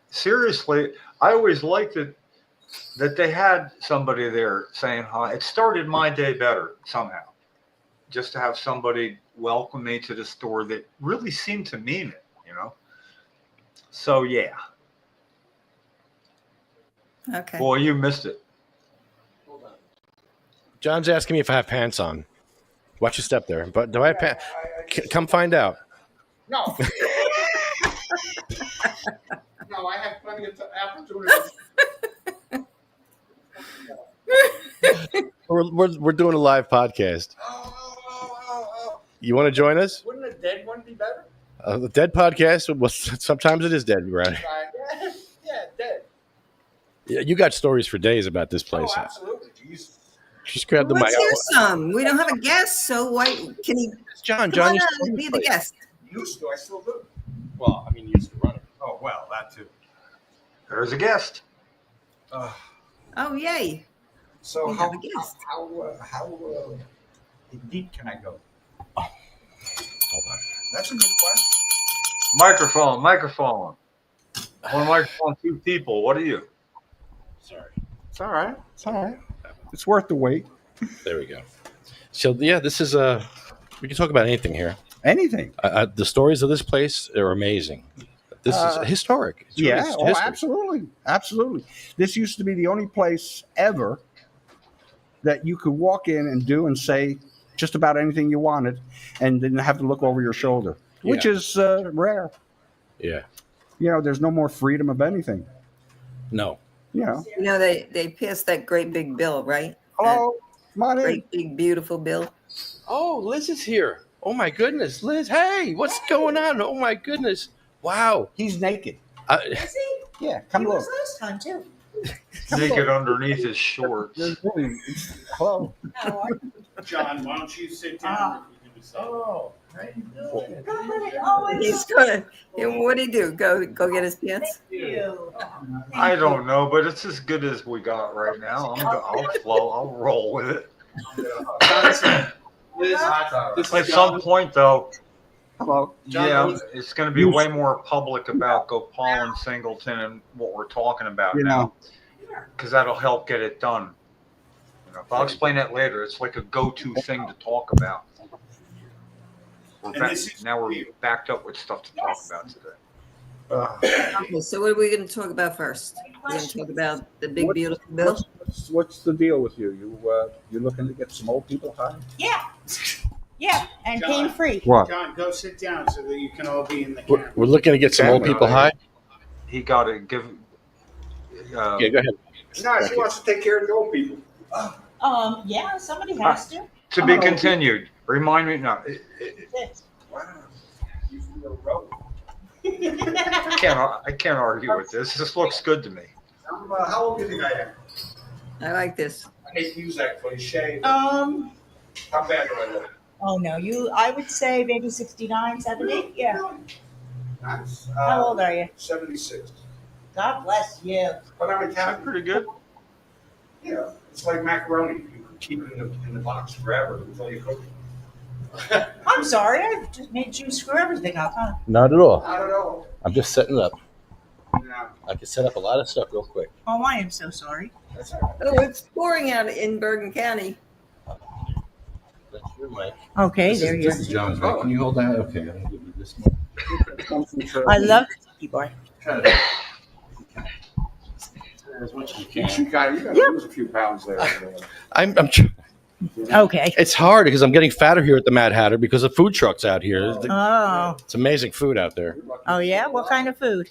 Speaker 3: seriously, I always liked it that they had somebody there saying hi. It started my day better somehow, just to have somebody welcome me to the store that really seemed to mean it, So yeah.
Speaker 6: Okay.
Speaker 3: Boy, you missed it.
Speaker 2: John's asking me if I have pants on. Watch your step there. But do I have pants? Come find out.
Speaker 4: No. No, I have plenty of opportunities.
Speaker 2: We're doing a live podcast.
Speaker 4: Oh.
Speaker 2: You want to join us?
Speaker 4: Wouldn't a dead one be better?
Speaker 2: The dead podcast. Well, sometimes it is dead, right?
Speaker 4: Yeah, dead.
Speaker 2: Yeah, you got stories for days about this place.
Speaker 4: Oh, absolutely. Jeez.
Speaker 2: Just grab the mic.
Speaker 6: Let's hear some. We don't have a guest, so why can he?
Speaker 2: John
Speaker 6: Come
Speaker 2: used
Speaker 6: on,
Speaker 2: to
Speaker 6: be the guest.
Speaker 4: Used to, I still do.
Speaker 2: Well, I mean, you used to run it.
Speaker 4: Oh, well, that too.
Speaker 3: There's a guest.
Speaker 6: Oh, yay.
Speaker 4: So
Speaker 6: We
Speaker 4: how
Speaker 6: have a guest.
Speaker 4: deep can I go?
Speaker 2: Hold on.
Speaker 4: That's a good question.
Speaker 3: Microphone. One microphone, two people. What are you?
Speaker 2: Sorry.
Speaker 7: It's all right. It's worth the wait.
Speaker 2: There we go. So yeah, this is we can talk about anything here.
Speaker 7: Anything.
Speaker 2: The stories of this place are amazing. This is historic. It's really history.
Speaker 7: Absolutely. This used to be the only place ever that you could walk in and do and say just about anything you wanted and didn't have to look over your shoulder, which is rare.
Speaker 2: Yeah.
Speaker 7: There's no more freedom of anything.
Speaker 2: No.
Speaker 6: They passed that great big bill, right?
Speaker 7: Hello, come on
Speaker 6: That
Speaker 7: in.
Speaker 6: great big beautiful bill.
Speaker 2: Oh, Liz is here. Oh my goodness, Liz. Hey, what's going on? Oh my goodness. Wow.
Speaker 7: He's naked.
Speaker 8: Is he?
Speaker 7: Yeah, come
Speaker 8: He
Speaker 7: look.
Speaker 8: was last time too.
Speaker 3: Naked underneath his shorts.
Speaker 7: Hello.
Speaker 5: John, why don't you sit down? We can decide.
Speaker 8: Oh, oh,
Speaker 6: He's good. And what do he do? Go get his pants?
Speaker 8: thank you.
Speaker 3: I don't know, but it's as good as we got right now. I'll flow. I'll roll with it. At some point, though,
Speaker 7: Hello.
Speaker 3: it's going to be way more public about Gopal and Singleton and what we're talking about now, because that'll help get it done. I'll explain that later. It's like a go-to thing to talk about. Now we're backed up with stuff to talk
Speaker 8: Yes.
Speaker 3: about today.
Speaker 6: Okay, so what are we going to talk about first? We're going to talk about the big beautiful bill.
Speaker 7: What's the deal with you? You looking to get some old people high?
Speaker 8: Yeah. Yeah, and
Speaker 5: John.
Speaker 8: pain free.
Speaker 7: What?
Speaker 5: John, go sit down so that you can all be in the
Speaker 2: We're,
Speaker 5: camera.
Speaker 2: we're looking to get some old people high.
Speaker 3: He got to give.
Speaker 2: Yeah, go ahead.
Speaker 7: No, she wants to take care of the old people.
Speaker 8: Yeah, somebody has to.
Speaker 3: To be continued. Remind me. No,
Speaker 7: Wow. You feel rope.
Speaker 3: I can't argue with this. This looks good to me.
Speaker 7: How old do you think I am?
Speaker 6: I like this.
Speaker 7: I hate to use that cliche.
Speaker 8: Um,
Speaker 7: How bad do I look?
Speaker 8: oh no, I would say maybe 69, 70. Yeah.
Speaker 7: Nice.
Speaker 8: How old are you?
Speaker 7: 76.
Speaker 8: God bless you.
Speaker 7: But I'm
Speaker 3: That's
Speaker 7: Italian.
Speaker 3: pretty good.
Speaker 7: Yeah, it's like macaroni. You can keep it in the box forever until you cook it.
Speaker 8: I'm sorry, I just made you screw everything up, huh?
Speaker 2: Not at all.
Speaker 7: I don't know.
Speaker 2: I'm just setting it up.
Speaker 7: No,
Speaker 2: I can set up a lot of stuff real quick.
Speaker 8: Oh, I am so sorry.
Speaker 7: that's all right.
Speaker 6: Oh, it's pouring out in Bergen County.
Speaker 2: That's your mic.
Speaker 8: Okay, there you
Speaker 2: This is John's mic. Can you hold that? Okay, I'm gonna give you this mic.
Speaker 8: are. I love the keyboard.
Speaker 2: As much as you
Speaker 7: You
Speaker 2: can.
Speaker 7: got to lose a few pounds there.
Speaker 2: I'm
Speaker 8: Okay.
Speaker 2: It's hard because I'm getting fatter here at the Mad Hatter because of food trucks out here.
Speaker 8: Oh.
Speaker 2: It's amazing food out there.
Speaker 8: Oh yeah. What kind of food?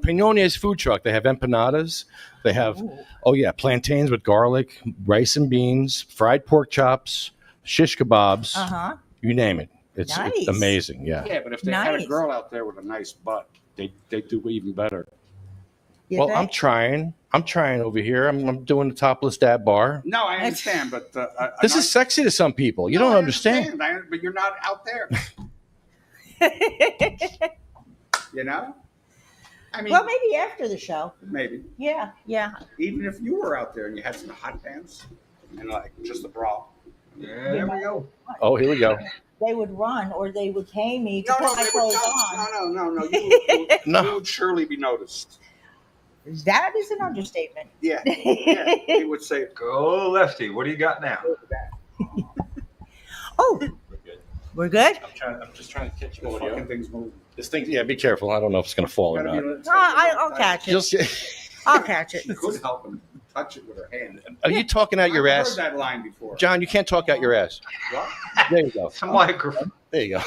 Speaker 2: Pinone's food truck. They have empanadas. They have, plantains with garlic, rice and beans, fried pork chops, shish kebabs.
Speaker 8: Uh-huh.
Speaker 2: You name it. It's
Speaker 8: Nice.
Speaker 2: amazing. Yeah.
Speaker 7: Yeah, but if they had a
Speaker 8: Nice.
Speaker 7: girl out there with a nice butt, they do even better.
Speaker 8: You
Speaker 2: Well,
Speaker 8: think?
Speaker 2: I'm trying. I'm trying over here. I'm doing the topless dab bar.
Speaker 7: No, I understand, but
Speaker 2: This is sexy to some people. You don't understand.
Speaker 7: But you're not out there. You know. I mean,
Speaker 8: Well, maybe after the show.
Speaker 7: maybe
Speaker 8: Yeah. Yeah.
Speaker 7: even if you were out there and you had some hot pants and like just a bra.
Speaker 3: Yeah, there we go.
Speaker 2: Oh, here we go.
Speaker 8: They would run, or they would pay me to
Speaker 7: No,
Speaker 8: put
Speaker 7: no,
Speaker 8: my
Speaker 7: they
Speaker 8: clothes
Speaker 7: would,
Speaker 8: on.
Speaker 7: no. You
Speaker 2: No.
Speaker 7: would surely be noticed.
Speaker 8: That is an understatement.
Speaker 7: Yeah, yeah. He would say,
Speaker 3: Go lefty. What do you got now?
Speaker 8: Oh, we're good.
Speaker 2: I'm just trying to catch
Speaker 7: "The fucking thing's moving."
Speaker 2: This thing, yeah, be careful. I don't know if it's going to fall or
Speaker 7: Gotta be
Speaker 2: not.
Speaker 7: a little-
Speaker 8: I'll catch it.
Speaker 2: Just,
Speaker 8: I'll catch it.
Speaker 7: She could help him touch it with her hand.
Speaker 2: are you talking out your
Speaker 7: I've
Speaker 2: ass?
Speaker 7: heard that line before.
Speaker 2: John, you can't talk out your ass.
Speaker 7: What?
Speaker 2: There you go.
Speaker 3: It's a microphone.
Speaker 2: There you go.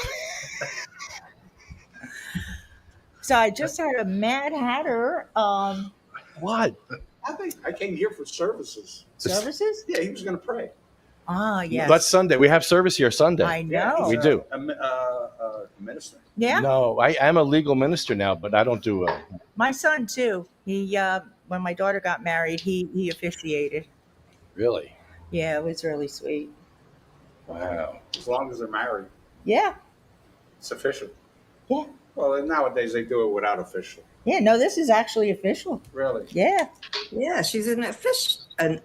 Speaker 8: So I just had a Mad Hatter
Speaker 2: What?
Speaker 7: I came here for services.
Speaker 8: services.
Speaker 7: Yeah, he was going to pray.
Speaker 8: Ah, yes.
Speaker 2: That's Sunday. We have service here Sunday.
Speaker 8: I
Speaker 7: Yeah,
Speaker 8: know.
Speaker 2: We do.
Speaker 7: A minister.
Speaker 8: Yeah.
Speaker 2: No, I am a legal minister now, but I don't do
Speaker 8: My son too. He when my daughter got married, he officiated.
Speaker 2: really.
Speaker 8: Yeah, it was really sweet.
Speaker 2: Wow.
Speaker 7: As long as they're married,
Speaker 8: Yeah.
Speaker 7: it's official.
Speaker 8: Yeah.
Speaker 7: Well, nowadays they do it without official.
Speaker 8: Yeah. No, this is actually official.
Speaker 7: Really?
Speaker 8: Yeah.
Speaker 6: Yeah, she's an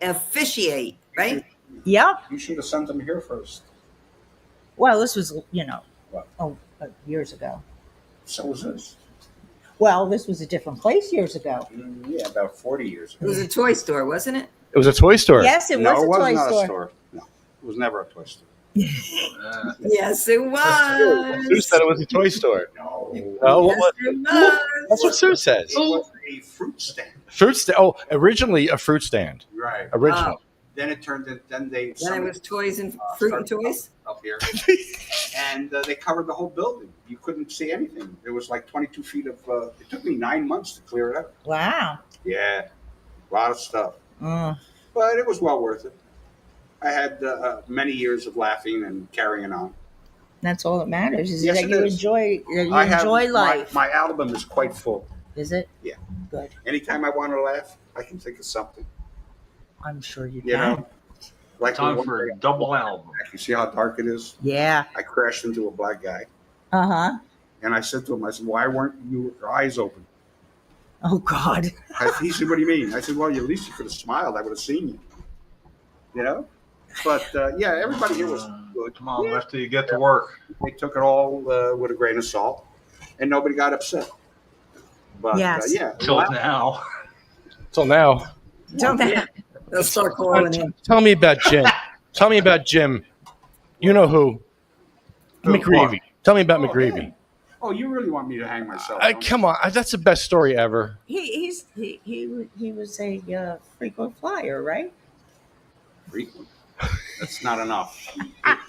Speaker 6: officiate, right?
Speaker 8: Yep.
Speaker 7: You should have sent them here first.
Speaker 8: Well, this was
Speaker 7: What?
Speaker 8: years ago.
Speaker 7: So was this.
Speaker 8: Well, this was a different place years ago.
Speaker 7: Yeah, about 40 years
Speaker 6: It
Speaker 7: ago.
Speaker 6: was a toy store, wasn't it?
Speaker 2: It was a toy store.
Speaker 8: Yes, it
Speaker 7: no,
Speaker 8: was
Speaker 7: it
Speaker 8: a
Speaker 7: was
Speaker 8: toy
Speaker 7: not
Speaker 8: store.
Speaker 7: a store. No, it was never a toy store.
Speaker 6: Yes, it
Speaker 2: Sue
Speaker 6: was.
Speaker 2: said it was a toy store.
Speaker 7: No.
Speaker 2: Oh, what
Speaker 6: Yes,
Speaker 2: was
Speaker 6: it was.
Speaker 2: That's what Sue says.
Speaker 7: It was a fruit stand.
Speaker 2: Fruit stand. Oh, originally a fruit stand.
Speaker 7: Right.
Speaker 2: Original.
Speaker 7: Then it turned in, then they
Speaker 6: Then it was toys and fruit and
Speaker 7: started
Speaker 6: toys.
Speaker 7: up here. And they covered the whole building. You couldn't see anything. It was like 22 feet of, it took me 9 months to clear it up.
Speaker 8: Wow.
Speaker 7: Yeah, a lot of stuff.
Speaker 8: Mm.
Speaker 7: But it was well worth it. I had many years of laughing and carrying on.
Speaker 8: That's all that matters. Is
Speaker 7: Yes,
Speaker 8: that
Speaker 7: it
Speaker 8: you
Speaker 7: is.
Speaker 8: enjoy
Speaker 7: I have
Speaker 8: enjoy life.
Speaker 7: My album is quite full.
Speaker 8: Is it?
Speaker 7: Yeah.
Speaker 8: Good.
Speaker 7: Anytime I want to laugh, I can think of something.
Speaker 8: I'm sure you
Speaker 7: You
Speaker 8: can.
Speaker 7: know, like
Speaker 3: Time
Speaker 7: one
Speaker 3: for
Speaker 7: day-
Speaker 3: a double album.
Speaker 7: You see how dark it is?
Speaker 8: Yeah.
Speaker 7: I crashed into a black guy,
Speaker 8: Uh huh.
Speaker 7: and I said to him, "I said, why weren't your eyes open?"
Speaker 8: Oh God.
Speaker 7: He said, "What do you mean?" I said, "Well, at least you could have smiled. I would have seen you." You know. But yeah, everybody here was good.
Speaker 3: Come on, lefty, you get to work.
Speaker 7: They took it all with a grain of salt, and nobody got upset. But
Speaker 8: Yes.
Speaker 7: yeah,
Speaker 3: Till now.
Speaker 2: Till now.
Speaker 8: Don't that.
Speaker 6: They'll start calling him.
Speaker 2: Tell me about Jim. Tell me about Jim. You know who?
Speaker 3: Who?
Speaker 2: McGreevy. Tell me about
Speaker 7: Oh,
Speaker 2: McGreevy.
Speaker 7: yeah. Oh, you really want me to hang myself? don't you?
Speaker 2: Come on, that's the best story ever.
Speaker 8: He was a frequent flyer, right?
Speaker 7: Frequent. That's not enough.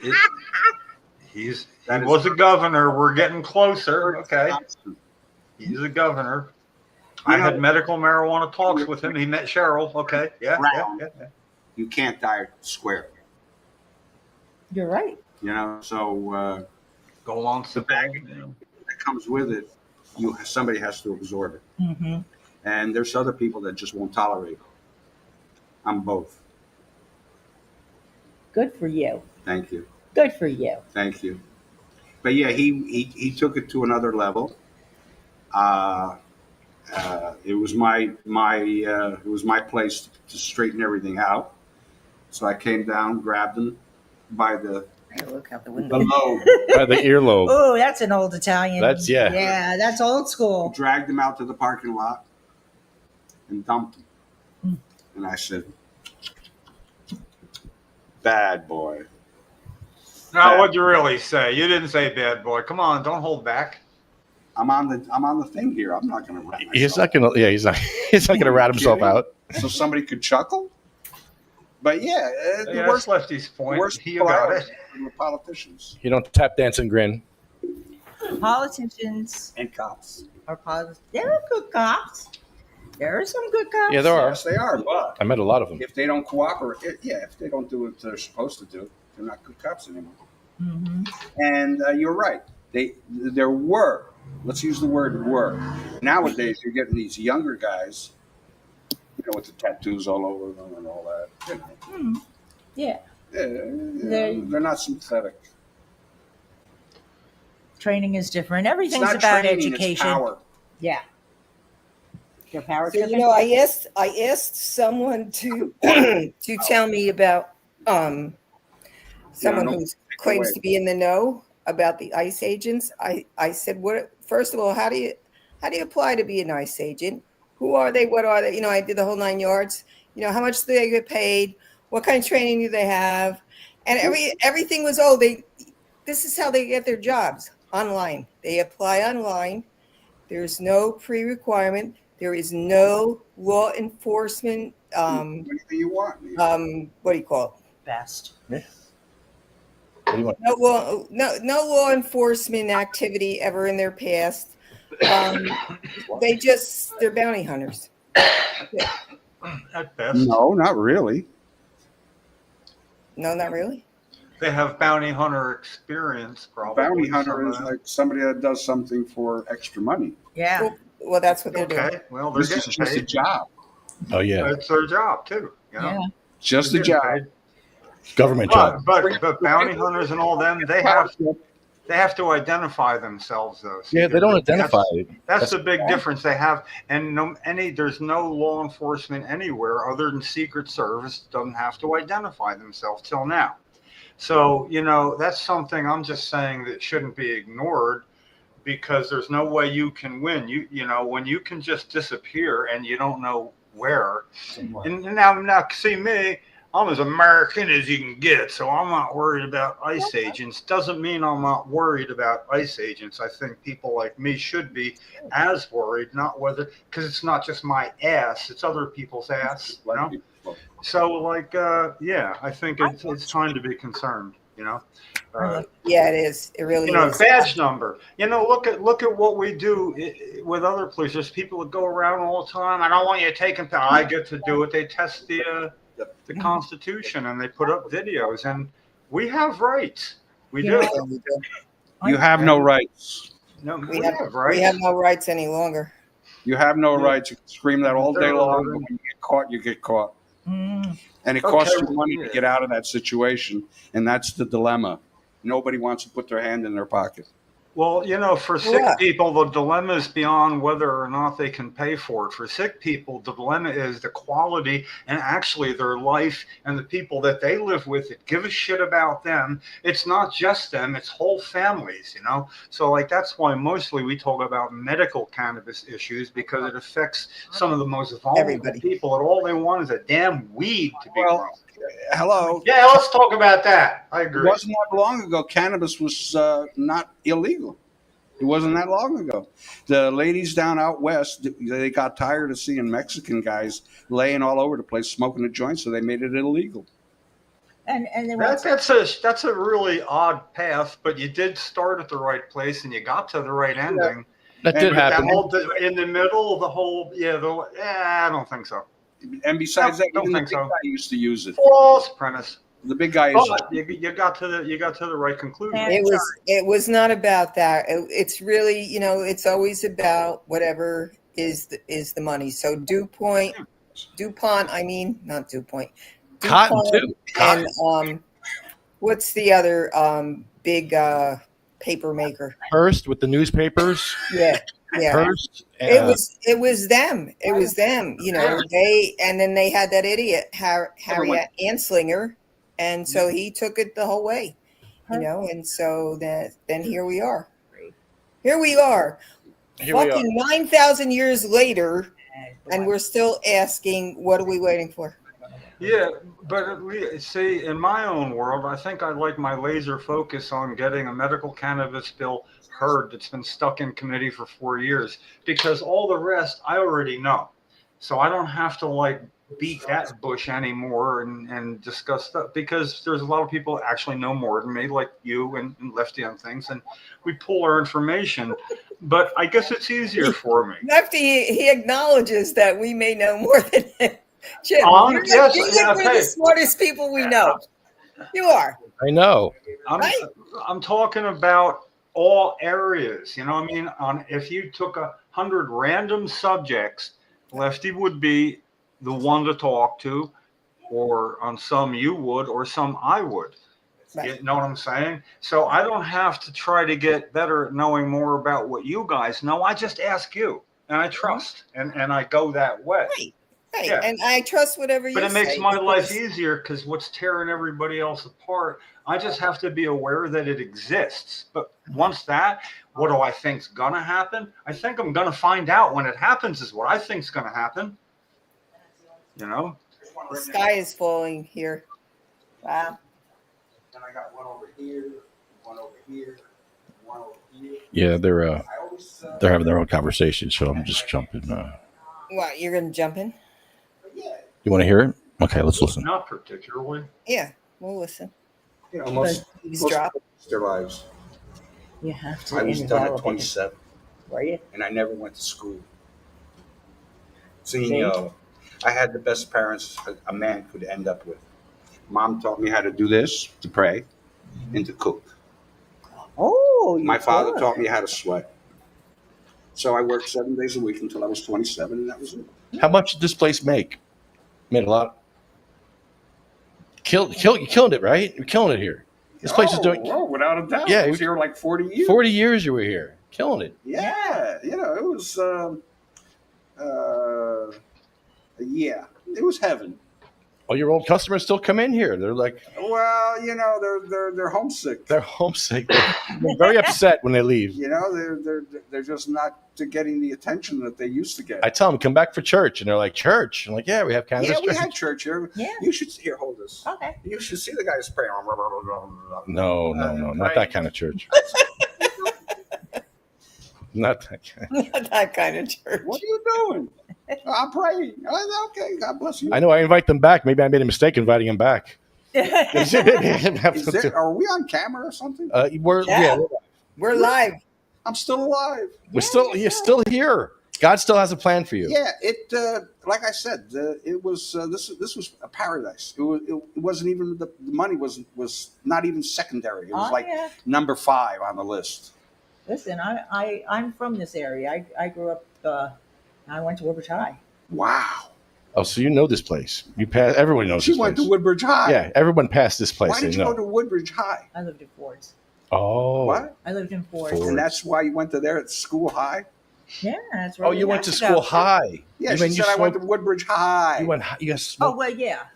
Speaker 3: He
Speaker 7: That is-
Speaker 3: was a governor. We're getting closer. Okay.
Speaker 7: Constant.
Speaker 3: He's a governor.
Speaker 7: You
Speaker 3: I
Speaker 7: know-
Speaker 3: had medical marijuana talks with him. He met Cheryl. Okay. Yeah.
Speaker 7: Brown.
Speaker 3: Yeah.
Speaker 7: You can't die square.
Speaker 8: You're right.
Speaker 7: You know, so
Speaker 3: Go along
Speaker 7: the bag that comes with it, somebody has to absorb it.
Speaker 8: Mm-hmm.
Speaker 7: And there's other people that just won't tolerate it. I'm both.
Speaker 8: Good for you.
Speaker 7: Thank you.
Speaker 8: Good for you.
Speaker 7: Thank you. But yeah, he took it to another level. It was my place to straighten everything out. So I came down, grabbed him by the
Speaker 6: I gotta look out the window.
Speaker 7: lobe,
Speaker 2: By the earlobe.
Speaker 8: Oh, that's an old Italian.
Speaker 2: That's- yeah.
Speaker 8: Yeah, that's old school.
Speaker 7: dragged him out to the parking lot, and dumped him. And I said, "Bad boy."
Speaker 3: Now, what'd you really say? You didn't say bad boy. Come on, don't hold back.
Speaker 7: I'm on the thing here. I'm not going to rat myself.
Speaker 2: He's not gonna. Yeah, he's not. He's not gonna rat himself
Speaker 7: Kidding?
Speaker 2: out.
Speaker 7: So somebody could chuckle. But yeah, the
Speaker 3: Yeah,
Speaker 7: worst,
Speaker 3: that's Lefty's point.
Speaker 7: worst
Speaker 3: You got it.
Speaker 7: were politicians
Speaker 2: You don't tap dance and grin.
Speaker 8: Politicians
Speaker 7: and cops.
Speaker 8: are positive. There are good cops. There are some good cops.
Speaker 2: Yeah, there are.
Speaker 7: Yes, they are. But
Speaker 2: I met a lot of them.
Speaker 7: if they don't cooperate, if they don't do what they're supposed to do, they're not good cops anymore.
Speaker 8: Mm-hmm.
Speaker 7: And you're right. There were. Let's use the word "were." Nowadays, you're getting these younger guys, with the tattoos all over them and all that.
Speaker 8: Yeah.
Speaker 7: They're not sympathetic.
Speaker 8: Training is different.
Speaker 7: It's
Speaker 8: Everything's
Speaker 7: not
Speaker 8: about
Speaker 7: training, it's
Speaker 8: education.
Speaker 7: power.
Speaker 8: Yeah. Your power
Speaker 6: So,
Speaker 8: tripping?
Speaker 6: I asked someone to to tell me about someone
Speaker 7: no,
Speaker 6: who
Speaker 7: take
Speaker 6: claims
Speaker 7: away.
Speaker 6: to be in the know about the ICE agents. I said, what? First of all, how do you apply to be an ICE agent? Who are they? What are they? I did the whole 9 yards. How much do they get paid? What kind of training do they have? And everything was this is how they get their jobs online. They apply online. There's no pre-requirement. There is no law enforcement.
Speaker 7: Anything you want.
Speaker 6: What do you call
Speaker 8: Best.
Speaker 2: What do you want?
Speaker 6: it? No law enforcement activity ever in their past. They're bounty hunters.
Speaker 3: At best,
Speaker 7: No, not really.
Speaker 6: No, not really.
Speaker 3: they have bounty hunter experience. Probably.
Speaker 7: Bounty hunter is
Speaker 3: Some,
Speaker 7: like somebody that does something for extra money.
Speaker 8: Yeah.
Speaker 6: Well, that's what they're doing.
Speaker 3: Okay, well, they're
Speaker 7: This is
Speaker 3: getting
Speaker 7: just a
Speaker 3: paid.
Speaker 7: job.
Speaker 2: Oh yeah,
Speaker 3: It's their job too.
Speaker 8: Yeah.
Speaker 7: Just a
Speaker 3: They're getting
Speaker 7: job.
Speaker 3: paid.
Speaker 2: government job.
Speaker 3: But bounty hunters and all them, they have to identify themselves though. So
Speaker 2: Yeah, they don't identify.
Speaker 3: That's the big difference they have, and there's no law enforcement anywhere other than Secret Service doesn't have to identify themselves till now. So that's something I'm just saying that shouldn't be ignored, because there's no way you can win. When you can just disappear and you don't know where. And now see me. I'm as American as you can get, so I'm not worried about ICE agents. Doesn't mean I'm not worried about ICE agents. I think people like me should be as worried, because it's not just my ass, it's other people's ass, So I think it's time to be concerned,
Speaker 6: Yeah, it is. It really is.
Speaker 3: badge number. Look at what we do with other police. There's people that go around all the time. I don't want you taking. I get to do it. They test the Constitution and they put up videos, and we have rights. We do.
Speaker 7: You have no rights.
Speaker 3: No,
Speaker 6: We
Speaker 3: we
Speaker 6: have
Speaker 3: have rights.
Speaker 6: We have no rights any longer.
Speaker 7: You have no rights. You can scream that all day long. But when you get caught, you get caught.
Speaker 8: Mm.
Speaker 7: And it costs
Speaker 3: Okay,
Speaker 7: you money to get out of that situation. And that's the dilemma. Nobody wants to put their hand in their pocket.
Speaker 3: Well, for sick
Speaker 6: Yeah.
Speaker 3: people, the dilemma is beyond whether or not they can pay for it. For sick people, the dilemma is the quality and actually their life and the people that they live with that give a shit about them. It's not just them, it's whole families, So that's why mostly we talk about medical cannabis issues, because it affects some of the most vulnerable
Speaker 6: Everybody.
Speaker 3: people, and all they want is a damn weed to be grown.
Speaker 7: Hello.
Speaker 3: Yeah, let's talk about that. I
Speaker 7: It
Speaker 3: agree.
Speaker 7: wasn't that long ago. Cannabis was not illegal. It wasn't that long ago. The ladies down out west, they got tired of seeing Mexican guys laying all over the place smoking a joint, so they made it illegal.
Speaker 8: And they want
Speaker 3: That's a really odd path, but you did start at the right place and you got to the right ending.
Speaker 2: That
Speaker 7: And
Speaker 2: did
Speaker 7: with that
Speaker 2: happen.
Speaker 3: In the middle of the whole, I don't think so.
Speaker 7: And besides that,
Speaker 3: Don't
Speaker 7: even the
Speaker 3: think
Speaker 7: big
Speaker 3: so.
Speaker 7: guy used to use it.
Speaker 3: False premise.
Speaker 7: The big guy is.
Speaker 3: But you got to the right conclusion.
Speaker 8: Yeah.
Speaker 6: It was not about that. It's really, it's always about whatever is the money. So DuPont, I mean, not DuPont.
Speaker 2: Cotton
Speaker 6: DuPont
Speaker 2: too. Cotton.
Speaker 6: And what's the other big paper maker?
Speaker 2: Hearst with the newspapers.
Speaker 6: Yeah.
Speaker 2: Hearst.
Speaker 6: It was them. It was them. And then they had that idiot Harriet Anslinger, and so he took it the whole way. And so then here we are. Here we are. Fucking 9,000 years later, and we're still asking, what are we waiting for?
Speaker 3: Yeah, but see, in my own world, I think I'd like my laser focus on getting a medical cannabis bill heard that's been stuck in committee for 4 years, because all the rest I already know. So I don't have to beat that bush anymore and discuss stuff, because there's a lot of people actually know more than me, like you and Lefty on things, and we pull our information. But I guess it's easier for me.
Speaker 6: Lefty, he acknowledges that we may know more than him. Jim, you're the smartest people we know. You are.
Speaker 2: I know.
Speaker 3: I'm talking about all areas. If you took 100 random subjects, Lefty would be the one to talk to, or on some you would, or some I would.
Speaker 6: Right.
Speaker 3: You know what I'm saying? So I don't have to try to get better at knowing more about what you guys know. I just ask you, and I trust, and I go that way.
Speaker 6: Right. Right.
Speaker 3: Yeah.
Speaker 6: And I trust whatever you say.
Speaker 3: But it makes my life easier, because what's tearing everybody else apart, I just have to be aware that it exists. But once that, what do I think's gonna happen? I think I'm gonna find out when it happens is what I think's gonna happen.
Speaker 6: The sky is falling here. Wow.
Speaker 4: And I got one over here, one over here, one over here.
Speaker 2: Yeah, they're
Speaker 4: I always,
Speaker 2: having their own conversation, so I'm just jumping.
Speaker 6: What, you're going to jump in?
Speaker 2: You want to hear it? Okay, let's listen.
Speaker 3: Not particularly.
Speaker 6: Yeah, we'll listen.
Speaker 7: Most
Speaker 6: Eavesdrop.
Speaker 7: their lives.
Speaker 8: you have to.
Speaker 7: I was done at
Speaker 8: involve it.
Speaker 7: 27,
Speaker 8: Were you?
Speaker 7: and I never went to school.
Speaker 8: See?
Speaker 7: I had the best parents a man could end up with. Mom taught me how to do this, to pray, and to cook.
Speaker 8: Oh,
Speaker 7: My father taught me how to sweat. So I worked 7 days a week until I was 27, and that was it.
Speaker 2: How much did this place make? Made a lot. You're killing it, right? You're killing it here. This place is doing.
Speaker 7: Oh, without a doubt.
Speaker 2: Yeah,
Speaker 7: I was here like 40 years.
Speaker 2: 40 years you were here, killing it.
Speaker 7: Yeah, it was. It was heaven.
Speaker 2: All your old customers still come in here. They're like,
Speaker 7: Well, they're homesick.
Speaker 2: they're homesick. They're very upset when they leave.
Speaker 7: They're just not getting the attention that they used to get.
Speaker 2: I tell them, come back for church. And they're like, church? I'm like, yeah, we have cannabis
Speaker 7: we
Speaker 2: church.
Speaker 7: had church here.
Speaker 8: Yeah.
Speaker 7: You should here. Hold this.
Speaker 8: Okay.
Speaker 7: You should see the guys praying.
Speaker 2: No, not that kind of church. Not that kind.
Speaker 6: Not that kind of church.
Speaker 7: What are you doing? I'm praying. Okay, God bless you.
Speaker 2: I know I invite them back. Maybe I made a mistake inviting them back.
Speaker 7: Are we on camera or something?
Speaker 6: We're live.
Speaker 7: I'm still alive.
Speaker 2: You're still here. God still has a plan for you.
Speaker 7: Yeah, like I said, it was this was a paradise. It wasn't even the money was not even secondary. It was number 5 on the list.
Speaker 8: Listen, I'm from this area. I grew up. I went to Woodbridge High.
Speaker 7: Wow.
Speaker 2: Oh, so you know this place. Everyone knows
Speaker 7: She
Speaker 2: this
Speaker 7: went
Speaker 2: place.
Speaker 7: to Woodbridge High.
Speaker 2: Yeah, everyone passed this place.
Speaker 7: Why did you go to Woodbridge High?
Speaker 8: I lived in Ford's.
Speaker 2: Oh.
Speaker 7: What?
Speaker 8: I lived in Ford's.
Speaker 2: Ford.
Speaker 7: And that's why you went to there at school high?
Speaker 8: Yeah, that's right.
Speaker 2: Oh, you went to school high.
Speaker 7: Yeah,
Speaker 2: You
Speaker 7: she
Speaker 2: mean
Speaker 7: said I went to Woodbridge High.
Speaker 2: You went. You guys smoked
Speaker 8: well, yeah.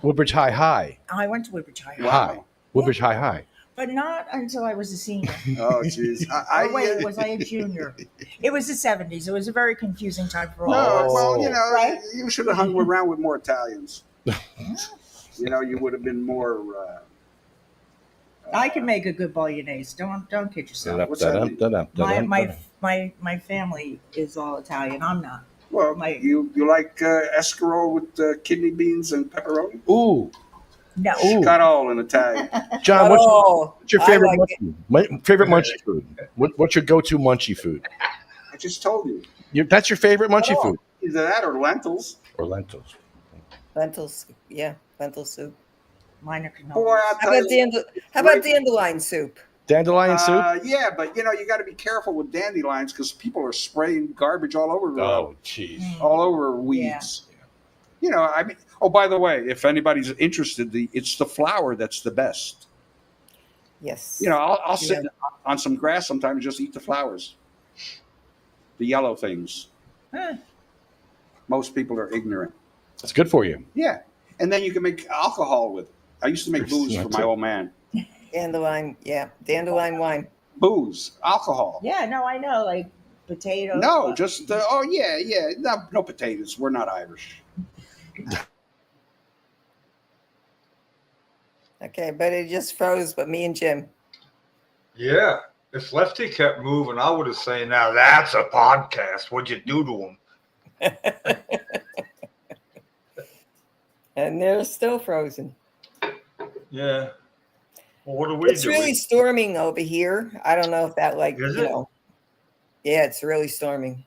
Speaker 2: Woodbridge High.
Speaker 8: I went to Woodbridge High.
Speaker 2: High. Woodbridge High.
Speaker 8: But not until I was a senior.
Speaker 7: Oh, jeez.
Speaker 8: Wait, was I a junior? It was the 70s. It was a very confusing time for all
Speaker 7: No,
Speaker 8: of us.
Speaker 7: well,
Speaker 8: Right?
Speaker 7: you should have hung around with more Italians. You know, you would have been more.
Speaker 8: I can make a good bolognese. Don't kid yourself.
Speaker 7: What's that mean?
Speaker 8: My family is all Italian. I'm not.
Speaker 7: Well,
Speaker 8: My-
Speaker 7: you like escarole with kidney beans and pepperoni?
Speaker 2: Ooh,
Speaker 8: No.
Speaker 7: Got all in Italian.
Speaker 2: John,
Speaker 6: Oh,
Speaker 2: what's your
Speaker 6: I
Speaker 2: favorite
Speaker 6: like it.
Speaker 2: favorite munchie food? What's your go-to munchie food?
Speaker 7: I just told you.
Speaker 2: That's your favorite munchie food?
Speaker 7: Either that or lentils.
Speaker 2: Or lentils?
Speaker 6: Lentils, yeah, lentil soup.
Speaker 8: Mine are canola.
Speaker 7: Boy, I'll
Speaker 6: How
Speaker 7: tell
Speaker 6: about,
Speaker 7: you.
Speaker 6: how about dandelion soup?
Speaker 2: Dandelion soup?
Speaker 7: Yeah, but you know you got to be careful with dandelions because people are spraying garbage all over.
Speaker 2: Oh, jeez.
Speaker 7: All over weeds. You know, I mean. Oh, by the way, if anybody's interested, it's the flower that's the best.
Speaker 6: Yes.
Speaker 7: You know, I'll sit on some grass sometimes and just eat the flowers, the yellow things.
Speaker 8: Huh.
Speaker 7: Most people are ignorant.
Speaker 2: It's good for you.
Speaker 7: Yeah, and then you can make alcohol with it. I used to make booze for my old man.
Speaker 6: Dandelion, yeah, dandelion wine.
Speaker 7: Booze, alcohol.
Speaker 8: Yeah, no, I know. Like potatoes.
Speaker 7: No, just no potatoes. We're not Irish.
Speaker 6: Okay, but it just froze. But me and Jim.
Speaker 3: Yeah. If Lefty kept moving, I would have said, now that's a podcast. What'd you do to him?
Speaker 6: And they're still frozen.
Speaker 3: Yeah. Well, what do we
Speaker 6: It's
Speaker 3: do?
Speaker 6: really storming over here. I don't know if that
Speaker 3: Is it?
Speaker 6: Yeah, it's really storming.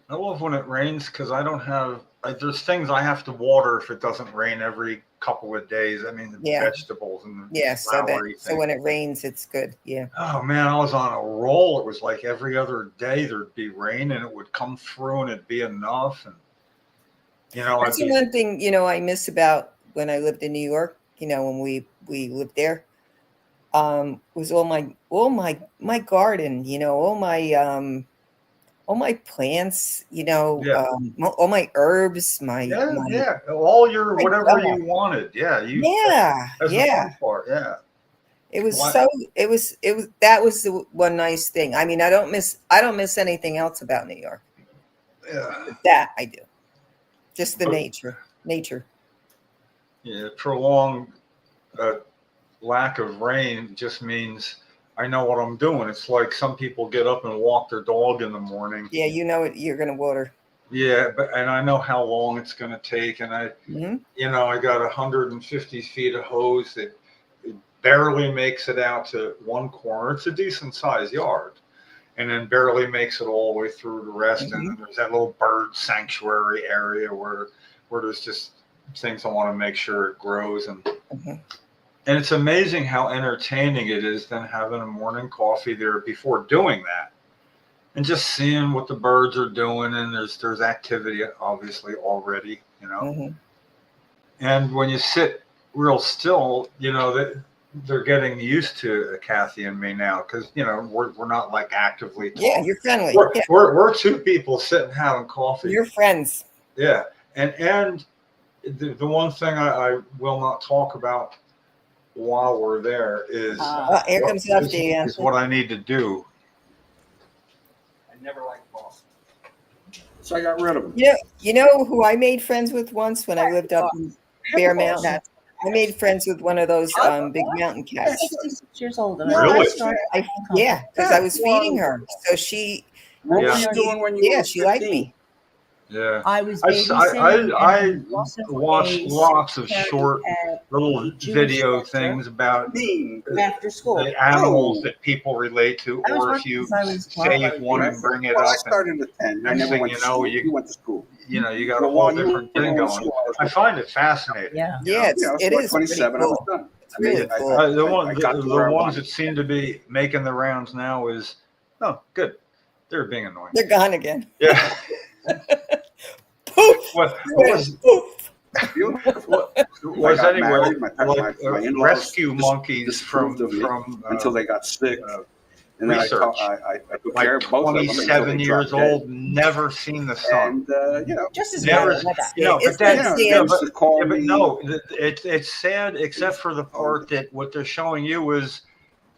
Speaker 3: I love when it rains because I don't have. There's things I have to water if it doesn't rain every couple of days. I mean, the vegetables and the
Speaker 6: Yeah, so
Speaker 3: flowery
Speaker 6: so
Speaker 3: things.
Speaker 6: when it rains, it's good. Yeah.
Speaker 3: Oh man, I was on a roll. It was like every other day there'd be rain and it would come through and it'd be enough. And you know,
Speaker 6: That's the one thing I miss about when I lived in New York. When we lived there, was all my garden. All my plants. All my herbs.
Speaker 3: all your whatever you wanted. Yeah, that's the fun part. Yeah.
Speaker 6: It was that was the one nice thing. I mean, I don't miss anything else about New York.
Speaker 3: Yeah.
Speaker 6: That I do. Just the nature.
Speaker 3: Yeah, prolonged lack of rain just means I know what I'm doing. It's like some people get up and walk their dog in the morning.
Speaker 6: Yeah, you know it. You're going to water.
Speaker 3: Yeah, and I know how long it's going to take. And I got 150 feet of hose that barely makes it out to one corner. It's a decent sized yard. And then barely makes it all the way through the rest. And then there's that little bird sanctuary area where there's just things I want to make sure it grows. And it's amazing how entertaining it is then having a morning coffee there before doing that. And just seeing what the birds are doing. And there's activity obviously already, And when you sit real still, that they're getting used to Kathy and me now because we're not like actively talking.
Speaker 6: Yeah, you're friendly.
Speaker 3: We're two people sitting having coffee.
Speaker 6: You're friends.
Speaker 3: Yeah, and the one thing I will not talk about while we're there is
Speaker 6: here comes Lefty again.
Speaker 3: is what I need to do.
Speaker 4: I never liked Boston.
Speaker 7: So I got rid of them.
Speaker 6: You know who I made friends with once when I lived up in Bear Mountain? I made friends with one of those big mountain cats.
Speaker 8: 66 years old. And
Speaker 3: Really?
Speaker 6: Because I was feeding her. So she,
Speaker 7: What were
Speaker 3: Yeah.
Speaker 7: you doing when you were
Speaker 6: she liked
Speaker 7: 15?
Speaker 6: me.
Speaker 3: Yeah,
Speaker 8: I was
Speaker 3: I
Speaker 8: babysitting.
Speaker 3: watched lots of short little video things about
Speaker 7: Me.
Speaker 8: after school.
Speaker 3: the animals that people relate to,
Speaker 8: I was
Speaker 3: or if
Speaker 8: working
Speaker 3: you
Speaker 8: since I was 12,
Speaker 3: save one and bring it
Speaker 7: Well, I
Speaker 3: up.
Speaker 7: started at 10. I
Speaker 3: Next
Speaker 7: never
Speaker 3: thing
Speaker 7: went
Speaker 3: you
Speaker 7: to
Speaker 3: know,
Speaker 7: school.
Speaker 3: you-
Speaker 7: You went to school.
Speaker 3: You got a
Speaker 7: Well,
Speaker 3: whole
Speaker 7: while you
Speaker 3: different
Speaker 7: were
Speaker 3: thing
Speaker 7: in
Speaker 3: going.
Speaker 7: school,
Speaker 3: I find it fascinating.
Speaker 8: Yeah.
Speaker 6: Yeah,
Speaker 7: You know,
Speaker 6: it is.
Speaker 7: 27,
Speaker 6: pretty
Speaker 7: I was
Speaker 6: cool.
Speaker 7: done.
Speaker 6: It's really cool.
Speaker 3: The ones that seem to be making the rounds now is, oh, good. They're being annoying.
Speaker 6: They're gone again.
Speaker 3: Yeah.
Speaker 6: Poof!
Speaker 3: What was
Speaker 6: Poof!
Speaker 3: was
Speaker 7: got
Speaker 3: anyway
Speaker 7: married, my in-laws
Speaker 3: rescue
Speaker 7: dis-
Speaker 3: monkeys from
Speaker 7: disapproved of me until they got sick. And then
Speaker 3: research.
Speaker 7: I took care
Speaker 3: like
Speaker 7: of both of them until
Speaker 3: 27
Speaker 7: they
Speaker 3: years
Speaker 7: dropped dead.
Speaker 3: old, never seen the sun.
Speaker 7: And
Speaker 8: Just as
Speaker 3: Never-
Speaker 8: bad as that.
Speaker 3: but
Speaker 6: It's
Speaker 3: that-
Speaker 6: not
Speaker 7: they
Speaker 6: sad.
Speaker 7: used to call
Speaker 3: Yeah, but
Speaker 7: me,
Speaker 3: no, it's sad except for the part that what they're showing you is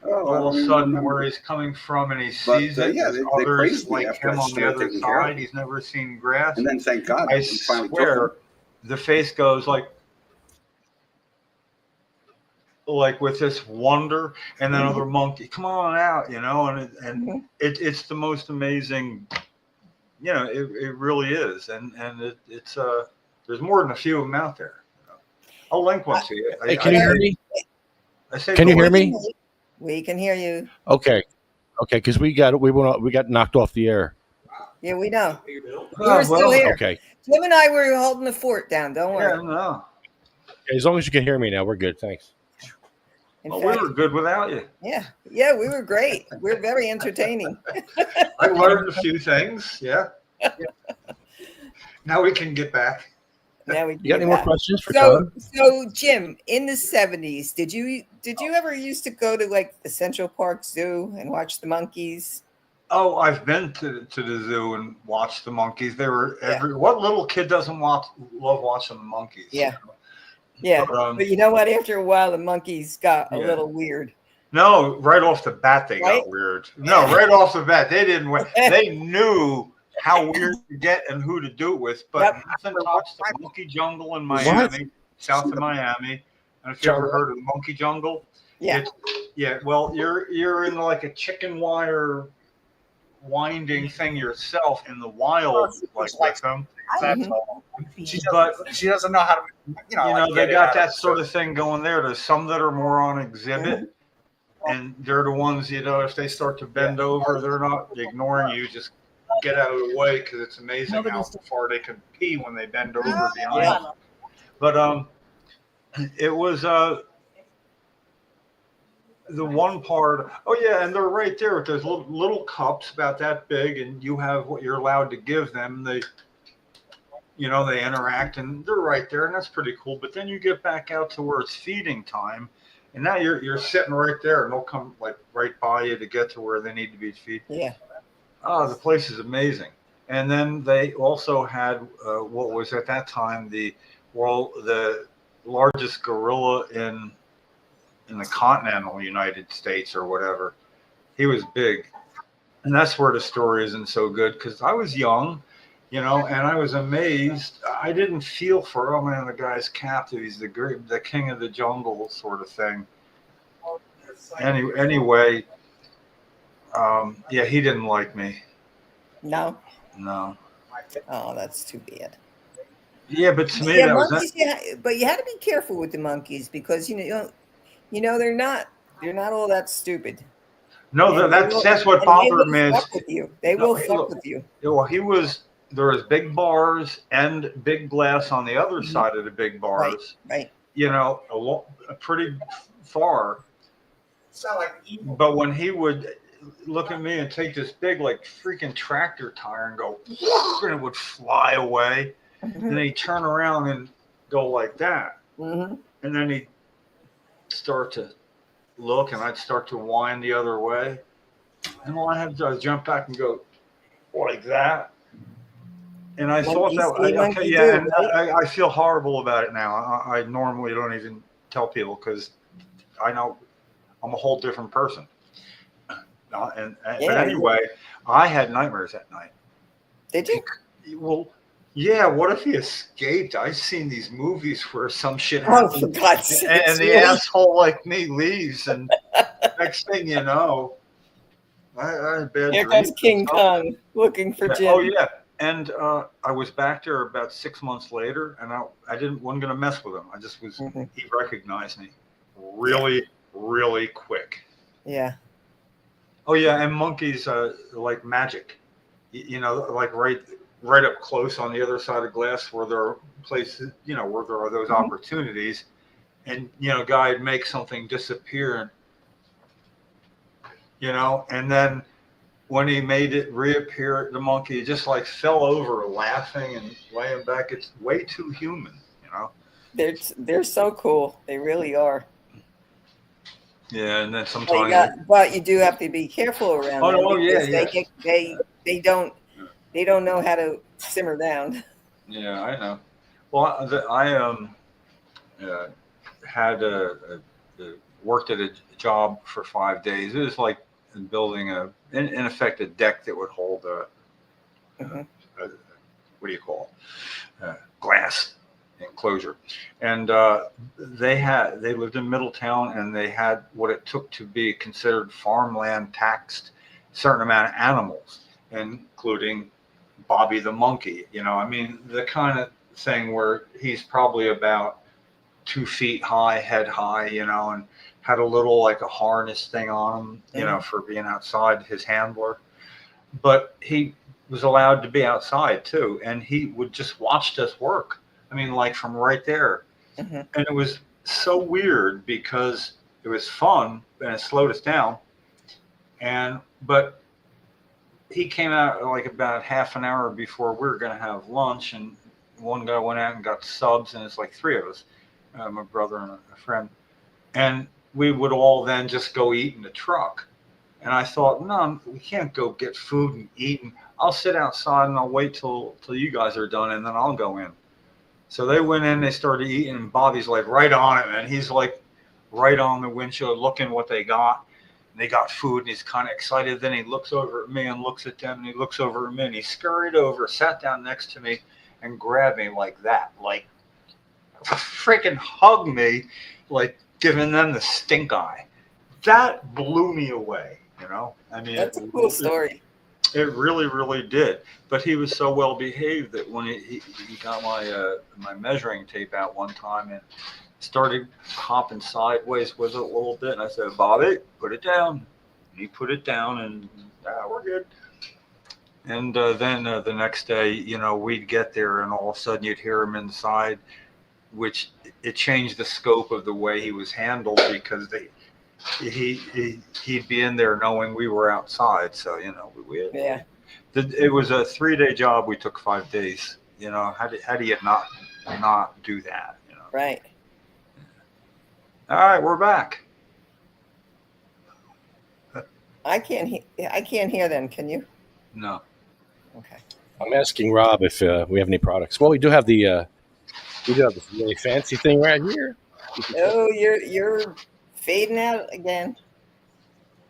Speaker 3: all of a sudden where he's coming from and he sees
Speaker 7: But,
Speaker 3: it.
Speaker 7: yeah,
Speaker 3: There's
Speaker 7: they
Speaker 3: others
Speaker 7: praised me
Speaker 3: like
Speaker 7: after
Speaker 3: him
Speaker 7: I
Speaker 3: on the
Speaker 7: started
Speaker 3: other
Speaker 7: taking care of
Speaker 3: side.
Speaker 7: him.
Speaker 3: He's never seen grass.
Speaker 7: And then thank God
Speaker 3: I
Speaker 7: we finally took
Speaker 3: swear
Speaker 7: them.
Speaker 3: the face goes like, like with this wonder, and then other monkey, come on out, it's the most amazing. It really is, and it's there's more than a few of them out there. I'll link one to you.
Speaker 2: Hey, can you hear me?
Speaker 3: Can
Speaker 2: you hear me?
Speaker 6: We can hear you.
Speaker 2: Okay, because we got knocked off the air.
Speaker 6: Yeah, we know. We're still here.
Speaker 2: Okay.
Speaker 6: Jim and I were holding the fort down. Don't worry.
Speaker 3: Yeah, no.
Speaker 2: As long as you can hear me now, we're good. Thanks.
Speaker 3: We were good without you.
Speaker 6: Yeah, we were great. We're very entertaining.
Speaker 3: I learned a few things. Yeah. Now we can get back.
Speaker 6: Now we
Speaker 2: You got any more questions for Todd?
Speaker 6: So Jim, in the 70s, did you ever used to go to like the Central Park Zoo and watch the monkeys?
Speaker 3: Oh, I've been to the zoo and watched the monkeys. They were what little kid doesn't love watching the monkeys?
Speaker 6: Yeah. Yeah. But you know what? After a while, the monkeys got a little weird.
Speaker 3: No, right off the bat, they got weird. No, right off the bat, they didn't. They knew how weird to get and who to do it with. But nothing tops the monkey jungle in Miami, south of Miami. And if you ever heard of the monkey jungle, well, you're in like a chicken wire winding thing yourself in the wild, like them.
Speaker 4: That's all. She
Speaker 3: But
Speaker 4: doesn't know how to,
Speaker 3: they got that sort of thing going there. There's some that are more on exhibit, and they're the ones, if they start to bend over, they're not ignoring you. Just get out of the way, because it's amazing how far they can pee when they bend over behind you. But it was the one part. Oh yeah, and they're right there with those little cups about that big, and you have what you're allowed to give them. They interact, and they're right there, and that's pretty cool. But then you get back out to where it's feeding time, and now you're sitting right there, and they'll come like right by you to get to where they need to be feed.
Speaker 6: Yeah.
Speaker 3: Oh, the place is amazing. And then they also had what was at that time the largest gorilla in the continental United States or whatever. He was big, and that's where the story isn't so good, because I was young. And I was amazed. I didn't feel for, oh man, the guy's captive. He's the king of the jungle sort of thing. Anyway, he didn't like me.
Speaker 6: No.
Speaker 3: Oh,
Speaker 6: that's too bad.
Speaker 3: Yeah, but to me,
Speaker 6: monkeys, but you had to be careful with the monkeys, because they're not all that stupid.
Speaker 3: No, that's what bothered me.
Speaker 6: They will fuck with you.
Speaker 3: Well, there was big bars and big glass on the other side of the big bars.
Speaker 6: Right.
Speaker 3: Pretty far.
Speaker 4: Sound like evil.
Speaker 3: But when he would look at me and take this big like freaking tractor tire and go, and it would fly away, and then he'd turn around and go like that, and then he'd start to look, and I'd start to wind the other way, and all I had to do was jump back and go like that. And I thought that, I feel horrible about it now. I normally don't even tell people, because I know I'm a whole different person. But anyway, I had nightmares at night.
Speaker 6: Did you?
Speaker 3: Well, yeah. What if he escaped? I've seen these movies where some shit happens,
Speaker 6: for God's sake,
Speaker 3: and the asshole like me leaves, and next thing you know, I had bad
Speaker 6: Here comes King Kong looking for Jim.
Speaker 3: Oh yeah. And I was back there about 6 months later, and I wasn't going to mess with him. I just was. He recognized me really, really quick.
Speaker 6: Yeah.
Speaker 3: Oh yeah, and monkeys like magic, like right up close on the other side of glass, where there are places, where there are those opportunities, and guy'd make something disappear, and then when he made it reappear, the monkey just like fell over laughing and laying back. It's way too human,
Speaker 6: They're so cool. They really are.
Speaker 3: Yeah, and then sometimes.
Speaker 6: But you do have to be careful around them.
Speaker 3: Oh yeah.
Speaker 6: They don't know how to simmer down.
Speaker 3: Yeah, I know. Well, I had worked at a job for 5 days. It was like building in effect a deck that would hold what do you call glass, enclosure, and they lived in Middletown, and they had what it took to be considered farmland taxed a certain amount of animals, including Bobby the monkey. I mean, the kind of thing where he's probably about 2 feet high, head high, and had a little like a harness thing on him, for being outside, his handler. But he was allowed to be outside too, and he would just watch us work. I mean, like from right there. And it was so weird because it was fun and it slowed us down. But he came out like about half an hour before we were going to have lunch, and one guy went out and got subs, and it's like 3 of us, my brother and a friend, and we would all then just go eat in the truck. And I thought, no, we can't go get food and eat, and I'll sit outside and I'll wait till you guys are done, and then I'll go in. So they went in, they started eating, and Bobby's like right on it, man. He's like right on the windshield looking what they got. And they got food, and he's kind of excited. Then he looks over at me and looks at them, and he looks over at me, and he scurried over, sat down next to me, and grabbed me like that, like freaking hugged me, like giving them the stink eye. That blew me away, I mean,
Speaker 6: That's a cool story.
Speaker 3: It really, really did. But he was so well behaved that when he got my measuring tape out one time and started hopping sideways with it a little bit, and I said, Bobby, put it down. And he put it down, and we're good. And then the next day, we'd get there, and all of a sudden you'd hear him inside, which it changed the scope of the way he was handled, because he'd be in there knowing we were outside. So, we had, it was a 3-day job. We took 5 days. How do you not do that?
Speaker 6: Right.
Speaker 3: All right, we're back.
Speaker 6: I can't hear them. Can you?
Speaker 3: No.
Speaker 6: Okay.
Speaker 2: I'm asking Rob if we have any products. Well, we do have this really fancy thing right here.
Speaker 6: Oh, you're fading out again.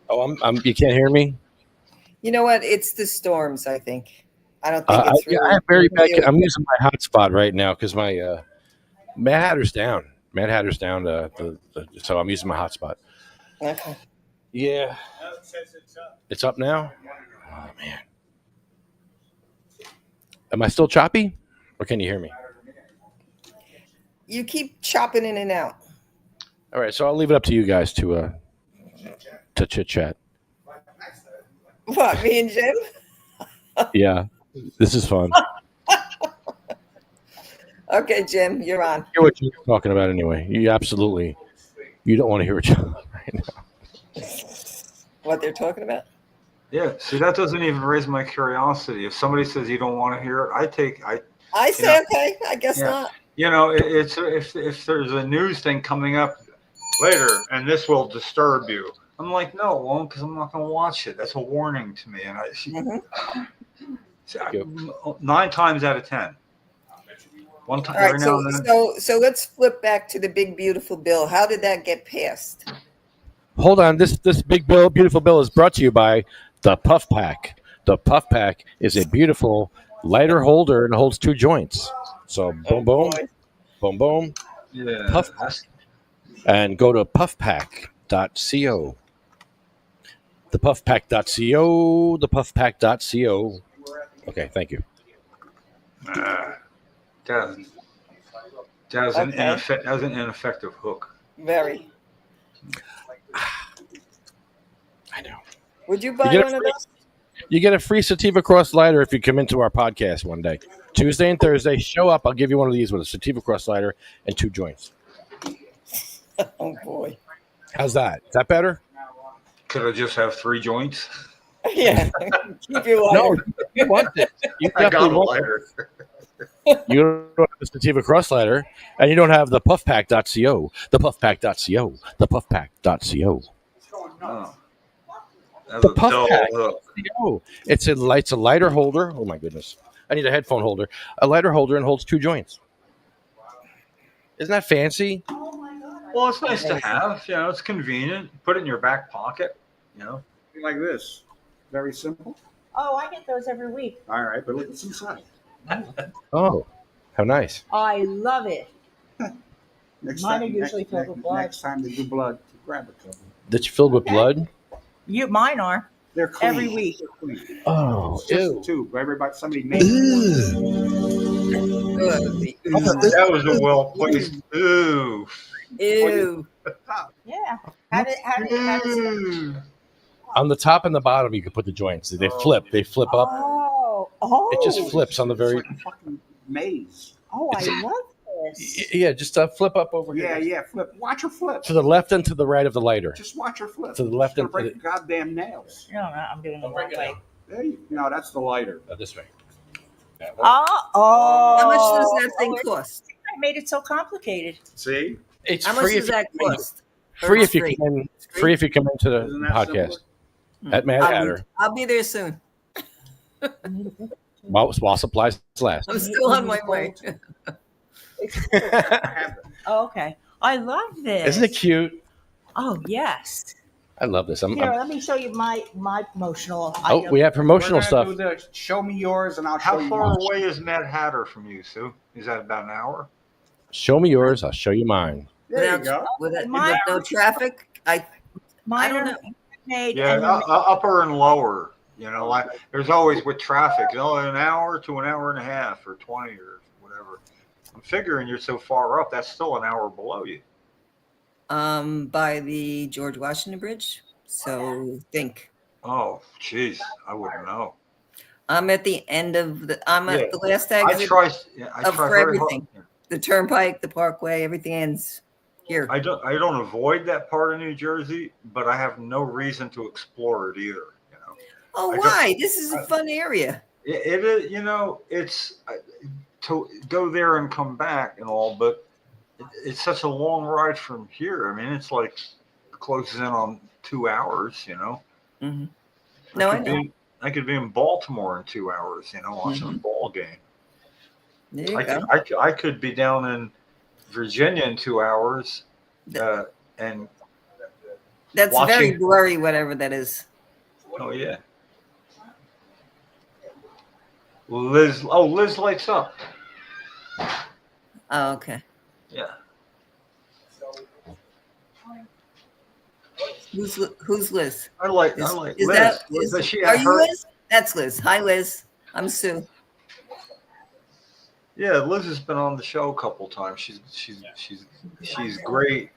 Speaker 2: Oh, you can't hear me?
Speaker 6: You know what? It's the storms, I think. I don't think it's really.
Speaker 2: I have very bad. I'm using my hotspot right now because my Mad Hatter's down. Mad Hatter's down. So I'm using my hotspot.
Speaker 6: Okay.
Speaker 2: Yeah.
Speaker 5: No, it says it's up.
Speaker 2: It's up now? Oh, man. Am I still choppy? Or can you hear me?
Speaker 6: You keep chopping in and out.
Speaker 2: All right, so I'll leave it up to you guys to chit chat.
Speaker 6: What, me and Jim?
Speaker 2: Yeah, this is fun.
Speaker 6: Okay, Jim, you're on.
Speaker 2: Hear what you're talking about anyway. You don't want to hear what you're right now.
Speaker 6: What they're talking about?
Speaker 3: Yeah, see, that doesn't even raise my curiosity. If somebody says you don't want to hear it,
Speaker 6: I say, okay, I guess not.
Speaker 3: It's if there's a news thing coming up later and this will disturb you, I'm like, no, it won't, because I'm not going to watch it. That's a warning to me. And 9 times out of 10. One time.
Speaker 6: All right, so let's flip back to the big beautiful bill. How did that get passed?
Speaker 2: Hold on. This big beautiful bill is brought to you by the Puff Pack. The Puff Pack is a beautiful lighter holder and holds 2 joints. So boom, boom, boom, boom.
Speaker 3: Yeah.
Speaker 2: Puff Pack. And go to puffpack.co. The puffpack.co. The puffpack.co. Okay, thank you.
Speaker 3: That was an ineffective hook.
Speaker 6: Very.
Speaker 2: I know.
Speaker 6: Would you buy one of those?
Speaker 2: You get a free Sativa Cross lighter if you come into our podcast one day. Tuesday and Thursday, show up. I'll give you one of these with a Sativa Cross lighter and 2 joints.
Speaker 6: Oh, boy.
Speaker 2: How's that? Is that better?
Speaker 3: Could I just have 3 joints?
Speaker 6: Yeah. Keep your lighter.
Speaker 2: No, you want it. You
Speaker 3: I got
Speaker 2: definitely
Speaker 3: a
Speaker 2: want
Speaker 3: lighter.
Speaker 2: it. You don't have the Sativa Cross lighter, and you don't have the puffpack.co. The puffpack.co. The puffpack.co.
Speaker 3: Oh. That's
Speaker 2: The
Speaker 3: a
Speaker 2: Puff
Speaker 3: dull
Speaker 2: Pack.
Speaker 3: hook.
Speaker 2: It's a lighter holder. Oh, my goodness. I need a headphone holder. A lighter holder and holds 2 joints. Isn't that fancy?
Speaker 3: Well, it's nice to have. It's convenient. Put it in your back pocket.
Speaker 7: Like this. Very simple.
Speaker 8: Oh, I get those every week.
Speaker 7: All right, but look what's inside.
Speaker 2: Oh. How nice.
Speaker 8: I love it.
Speaker 7: Next
Speaker 8: Mine
Speaker 7: time,
Speaker 8: are usually filled with blood.
Speaker 7: Next time they do blood, grab a couple.
Speaker 2: That you filled with
Speaker 8: Okay.
Speaker 2: blood?
Speaker 8: Mine are
Speaker 7: They're clean.
Speaker 8: every week.
Speaker 7: They're clean.
Speaker 2: Oh,
Speaker 7: It's just
Speaker 2: ew.
Speaker 7: a tube. Everybody, somebody made it.
Speaker 3: That was a well placed. Ooh.
Speaker 6: Ew.
Speaker 8: Yeah. How did
Speaker 3: Ooh.
Speaker 2: On the top and the bottom, you can put the joints. They flip. They flip up.
Speaker 8: Oh.
Speaker 2: It just flips on the very.
Speaker 7: It's like a fucking maze.
Speaker 8: Oh, I
Speaker 2: It's-
Speaker 8: love this.
Speaker 2: Yeah, just flip up over
Speaker 7: Yeah,
Speaker 2: here.
Speaker 7: yeah. Flip. Watch her flip.
Speaker 2: To the left and to the right of the lighter.
Speaker 7: Just watch her flip.
Speaker 2: To the left
Speaker 7: She's
Speaker 2: and
Speaker 7: gonna
Speaker 2: to
Speaker 7: break your goddamn nails.
Speaker 8: No, I'm doing the wrong way.
Speaker 7: There you. No, that's the lighter.
Speaker 2: This way.
Speaker 8: Oh.
Speaker 6: How much does that thing cost?
Speaker 8: I made it so complicated.
Speaker 7: See?
Speaker 2: It's
Speaker 6: How much
Speaker 2: free
Speaker 6: does
Speaker 2: if you
Speaker 6: that
Speaker 2: come in.
Speaker 6: cost?
Speaker 2: Free
Speaker 6: Or
Speaker 2: if you
Speaker 6: free?
Speaker 2: come in. Free if you come into the
Speaker 7: Isn't that
Speaker 2: podcast
Speaker 7: simpler?
Speaker 2: at Mad Hatter
Speaker 6: I'll be there soon.
Speaker 2: while supplies last.
Speaker 6: I'm still on my way.
Speaker 7: I have it.
Speaker 8: Oh, okay. I love this.
Speaker 2: Isn't it cute?
Speaker 8: Oh, yes.
Speaker 2: I love this.
Speaker 8: Here, let me show you my promotional
Speaker 2: Oh,
Speaker 8: item.
Speaker 2: we have promotional
Speaker 7: We're gonna
Speaker 2: stuff.
Speaker 7: do the show me yours, and I'll
Speaker 3: How
Speaker 7: show you
Speaker 3: far
Speaker 7: mine.
Speaker 3: away is Mad Hatter from you, Sue? Is that about an hour?
Speaker 2: Show me yours. I'll show you mine.
Speaker 7: There you go.
Speaker 6: With
Speaker 8: Mine-
Speaker 6: no traffic,
Speaker 8: Mine
Speaker 6: don't
Speaker 8: are
Speaker 6: know.
Speaker 8: made.
Speaker 3: Yeah,
Speaker 8: and
Speaker 3: upper and lower. You know, like there's always with traffic, an hour to an hour and a half or 20 or whatever. I'm figuring you're so far up, that's still an hour below you.
Speaker 6: by the George Washington Bridge. So think.
Speaker 3: Oh, jeez, I wouldn't know.
Speaker 6: I'm at the end of I'm at
Speaker 3: Yeah.
Speaker 6: the last
Speaker 3: I
Speaker 6: exit.
Speaker 3: try
Speaker 6: for
Speaker 3: very
Speaker 6: everything.
Speaker 3: hard.
Speaker 6: The Turnpike, the Parkway, everything ends here.
Speaker 3: I don't avoid that part of New Jersey, but I have no reason to explore it either. You know,
Speaker 6: Oh,
Speaker 3: I don't-
Speaker 6: why? This is a fun area.
Speaker 3: it is. You know, it's to go there and come back and all, but it's such a long ride from here. I mean, it's like closes in on 2 hours. You know.
Speaker 6: hmm No, I know.
Speaker 3: I could be in Baltimore in 2 hours. You know, watching a ball game.
Speaker 6: There you
Speaker 3: I
Speaker 6: go.
Speaker 3: could be down in Virginia in 2 hours, and
Speaker 6: That's very
Speaker 3: watching-
Speaker 6: blurry, whatever that is.
Speaker 3: oh yeah. Liz lights up.
Speaker 6: Oh, okay.
Speaker 3: Yeah.
Speaker 6: Who's Liz?
Speaker 3: I like
Speaker 6: Is
Speaker 3: Liz.
Speaker 6: that Liz?
Speaker 3: Does she
Speaker 6: Are
Speaker 3: have
Speaker 6: you
Speaker 3: her?
Speaker 6: Liz? That's Liz. Hi, Liz. I'm Sue.
Speaker 3: Yeah, Liz has been on the show a couple times. She's great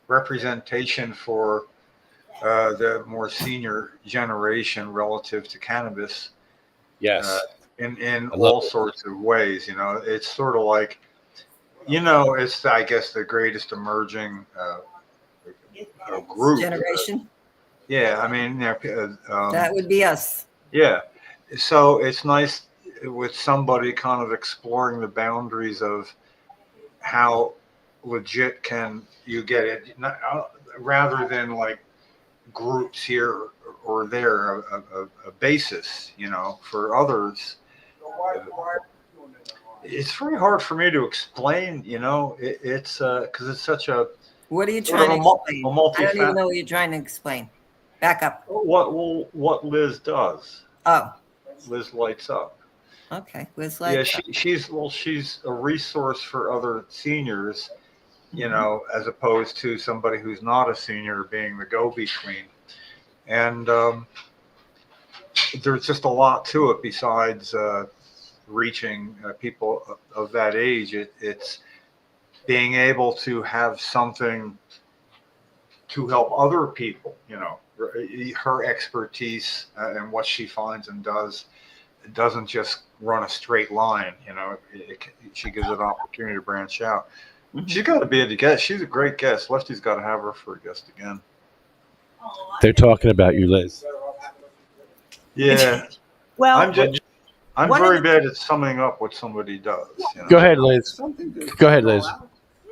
Speaker 3: representation for the more senior generation relative to cannabis.
Speaker 2: Yes.
Speaker 3: In
Speaker 2: I love
Speaker 3: all
Speaker 2: it.
Speaker 3: sorts of ways. You know, it's sort of like, you know, it's I guess the greatest emerging group.
Speaker 6: Generation.
Speaker 3: Yeah, I mean,
Speaker 6: That would be us.
Speaker 3: yeah. So it's nice with somebody kind of exploring the boundaries of how legit can you get it, rather than like groups here or there, a basis, you know, for others. It's very hard for me to explain, you know, it's because it's such a
Speaker 6: What are you
Speaker 3: Sort of
Speaker 6: trying to
Speaker 3: a
Speaker 6: explain? I
Speaker 3: multi-fac-
Speaker 6: don't even know what you're trying to explain. Back up.
Speaker 3: what Liz does.
Speaker 6: Oh,
Speaker 3: Liz lights up.
Speaker 6: okay. Liz
Speaker 3: Yeah,
Speaker 6: like
Speaker 3: she's a resource for other seniors, you know, as opposed to somebody who's not a senior being the go-between. And there's just a lot to it besides reaching people of that age. It's being able to have something to help other people, you know, her expertise and what she finds and does. It doesn't just run a straight line, you know. She gives it an opportunity to branch out. She's got to be a guest. She's a great guest. Lefty's got to have her for a guest again.
Speaker 2: They're talking about you, Liz.
Speaker 3: Yeah,
Speaker 8: Well,
Speaker 3: I'm
Speaker 8: one of
Speaker 3: very
Speaker 8: the-
Speaker 3: bad at summing up what somebody does. You know?
Speaker 2: Go ahead, Liz.
Speaker 7: Something to
Speaker 2: Go ahead, Liz.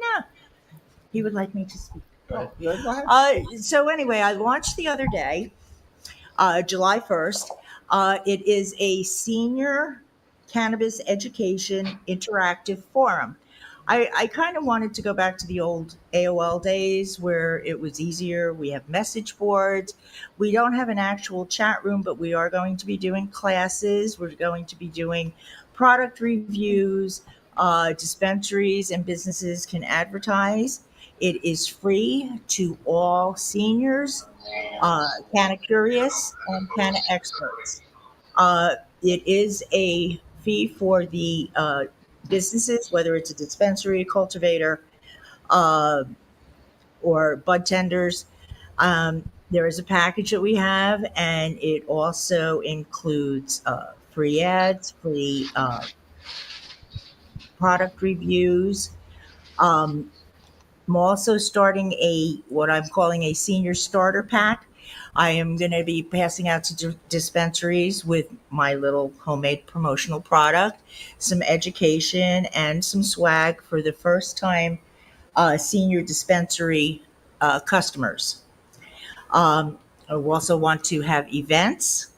Speaker 8: no. He would like me to speak.
Speaker 7: Go ahead.
Speaker 8: So anyway, I launched the other day, July 1st. It is a senior cannabis education interactive forum. I kind of wanted to go back to the old AOL days where it was easier. We have message boards. We don't have an actual chat room, but we are going to be doing classes. We're going to be doing product reviews. Dispensaries and businesses can advertise. It is free to all seniors, Canna Curious, and Canna Experts. It is a fee for the businesses, whether it's a dispensary, cultivator, uh, or bud tenders. There is a package that we have, and it also includes free ads, free product reviews. Um, I'm also starting what I'm calling a senior starter pack. I am going to be passing out to dispensaries with my little homemade promotional product, some education, and some swag for the first time senior dispensary customers. I also want to have events.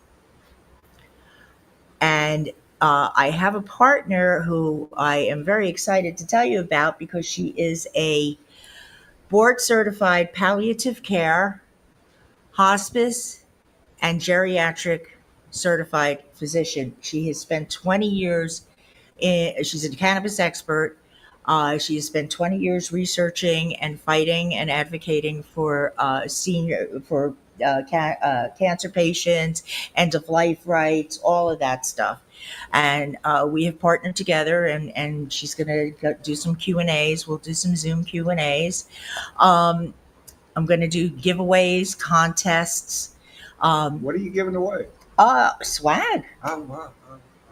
Speaker 8: And I have a partner who I am very excited to tell you about because she is a board certified palliative care, hospice, and geriatric certified physician. She has spent 20 years she's a cannabis expert. She has spent 20 years researching and fighting and advocating for cancer patients, end of life rights, all of that stuff. And we have partnered together, and she's going to do some Q&As. We'll do some Zoom Q&As. I'm going to do giveaways, contests.
Speaker 7: What are you giving away?
Speaker 8: Swag.
Speaker 7: Oh, wow.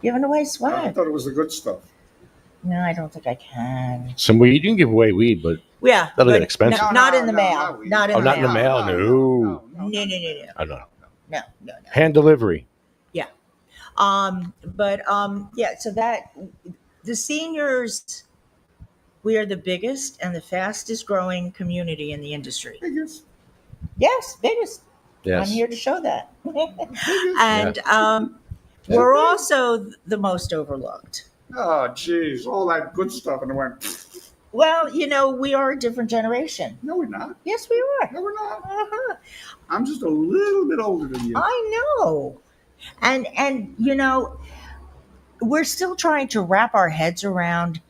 Speaker 8: Giving away
Speaker 7: I
Speaker 8: swag.
Speaker 7: thought it was the good stuff.
Speaker 8: No, I don't think I can.
Speaker 2: Some weed. You can give away weed, but
Speaker 8: Yeah.
Speaker 2: that'll
Speaker 8: but
Speaker 2: get expensive.
Speaker 8: Not in the mail. Not in
Speaker 2: Oh,
Speaker 8: the
Speaker 2: not in the
Speaker 8: mail.
Speaker 2: mail.
Speaker 8: No.
Speaker 2: I don't know.
Speaker 8: No.
Speaker 2: Hand delivery.
Speaker 8: Yeah. Yeah, so that the seniors, we are the biggest and the fastest growing community in the industry.
Speaker 7: Biggest.
Speaker 8: Yes, biggest.
Speaker 2: Yes.
Speaker 8: I'm here to show that. And we're also the most overlooked.
Speaker 7: Oh, geez. All that good stuff. And it went,
Speaker 8: Well, we are a different generation.
Speaker 7: no, we're not.
Speaker 8: Yes, we are.
Speaker 7: No, we're not.
Speaker 8: Uh-huh.
Speaker 7: I'm just a little bit older than you.
Speaker 8: I know. And we're still trying to wrap our heads around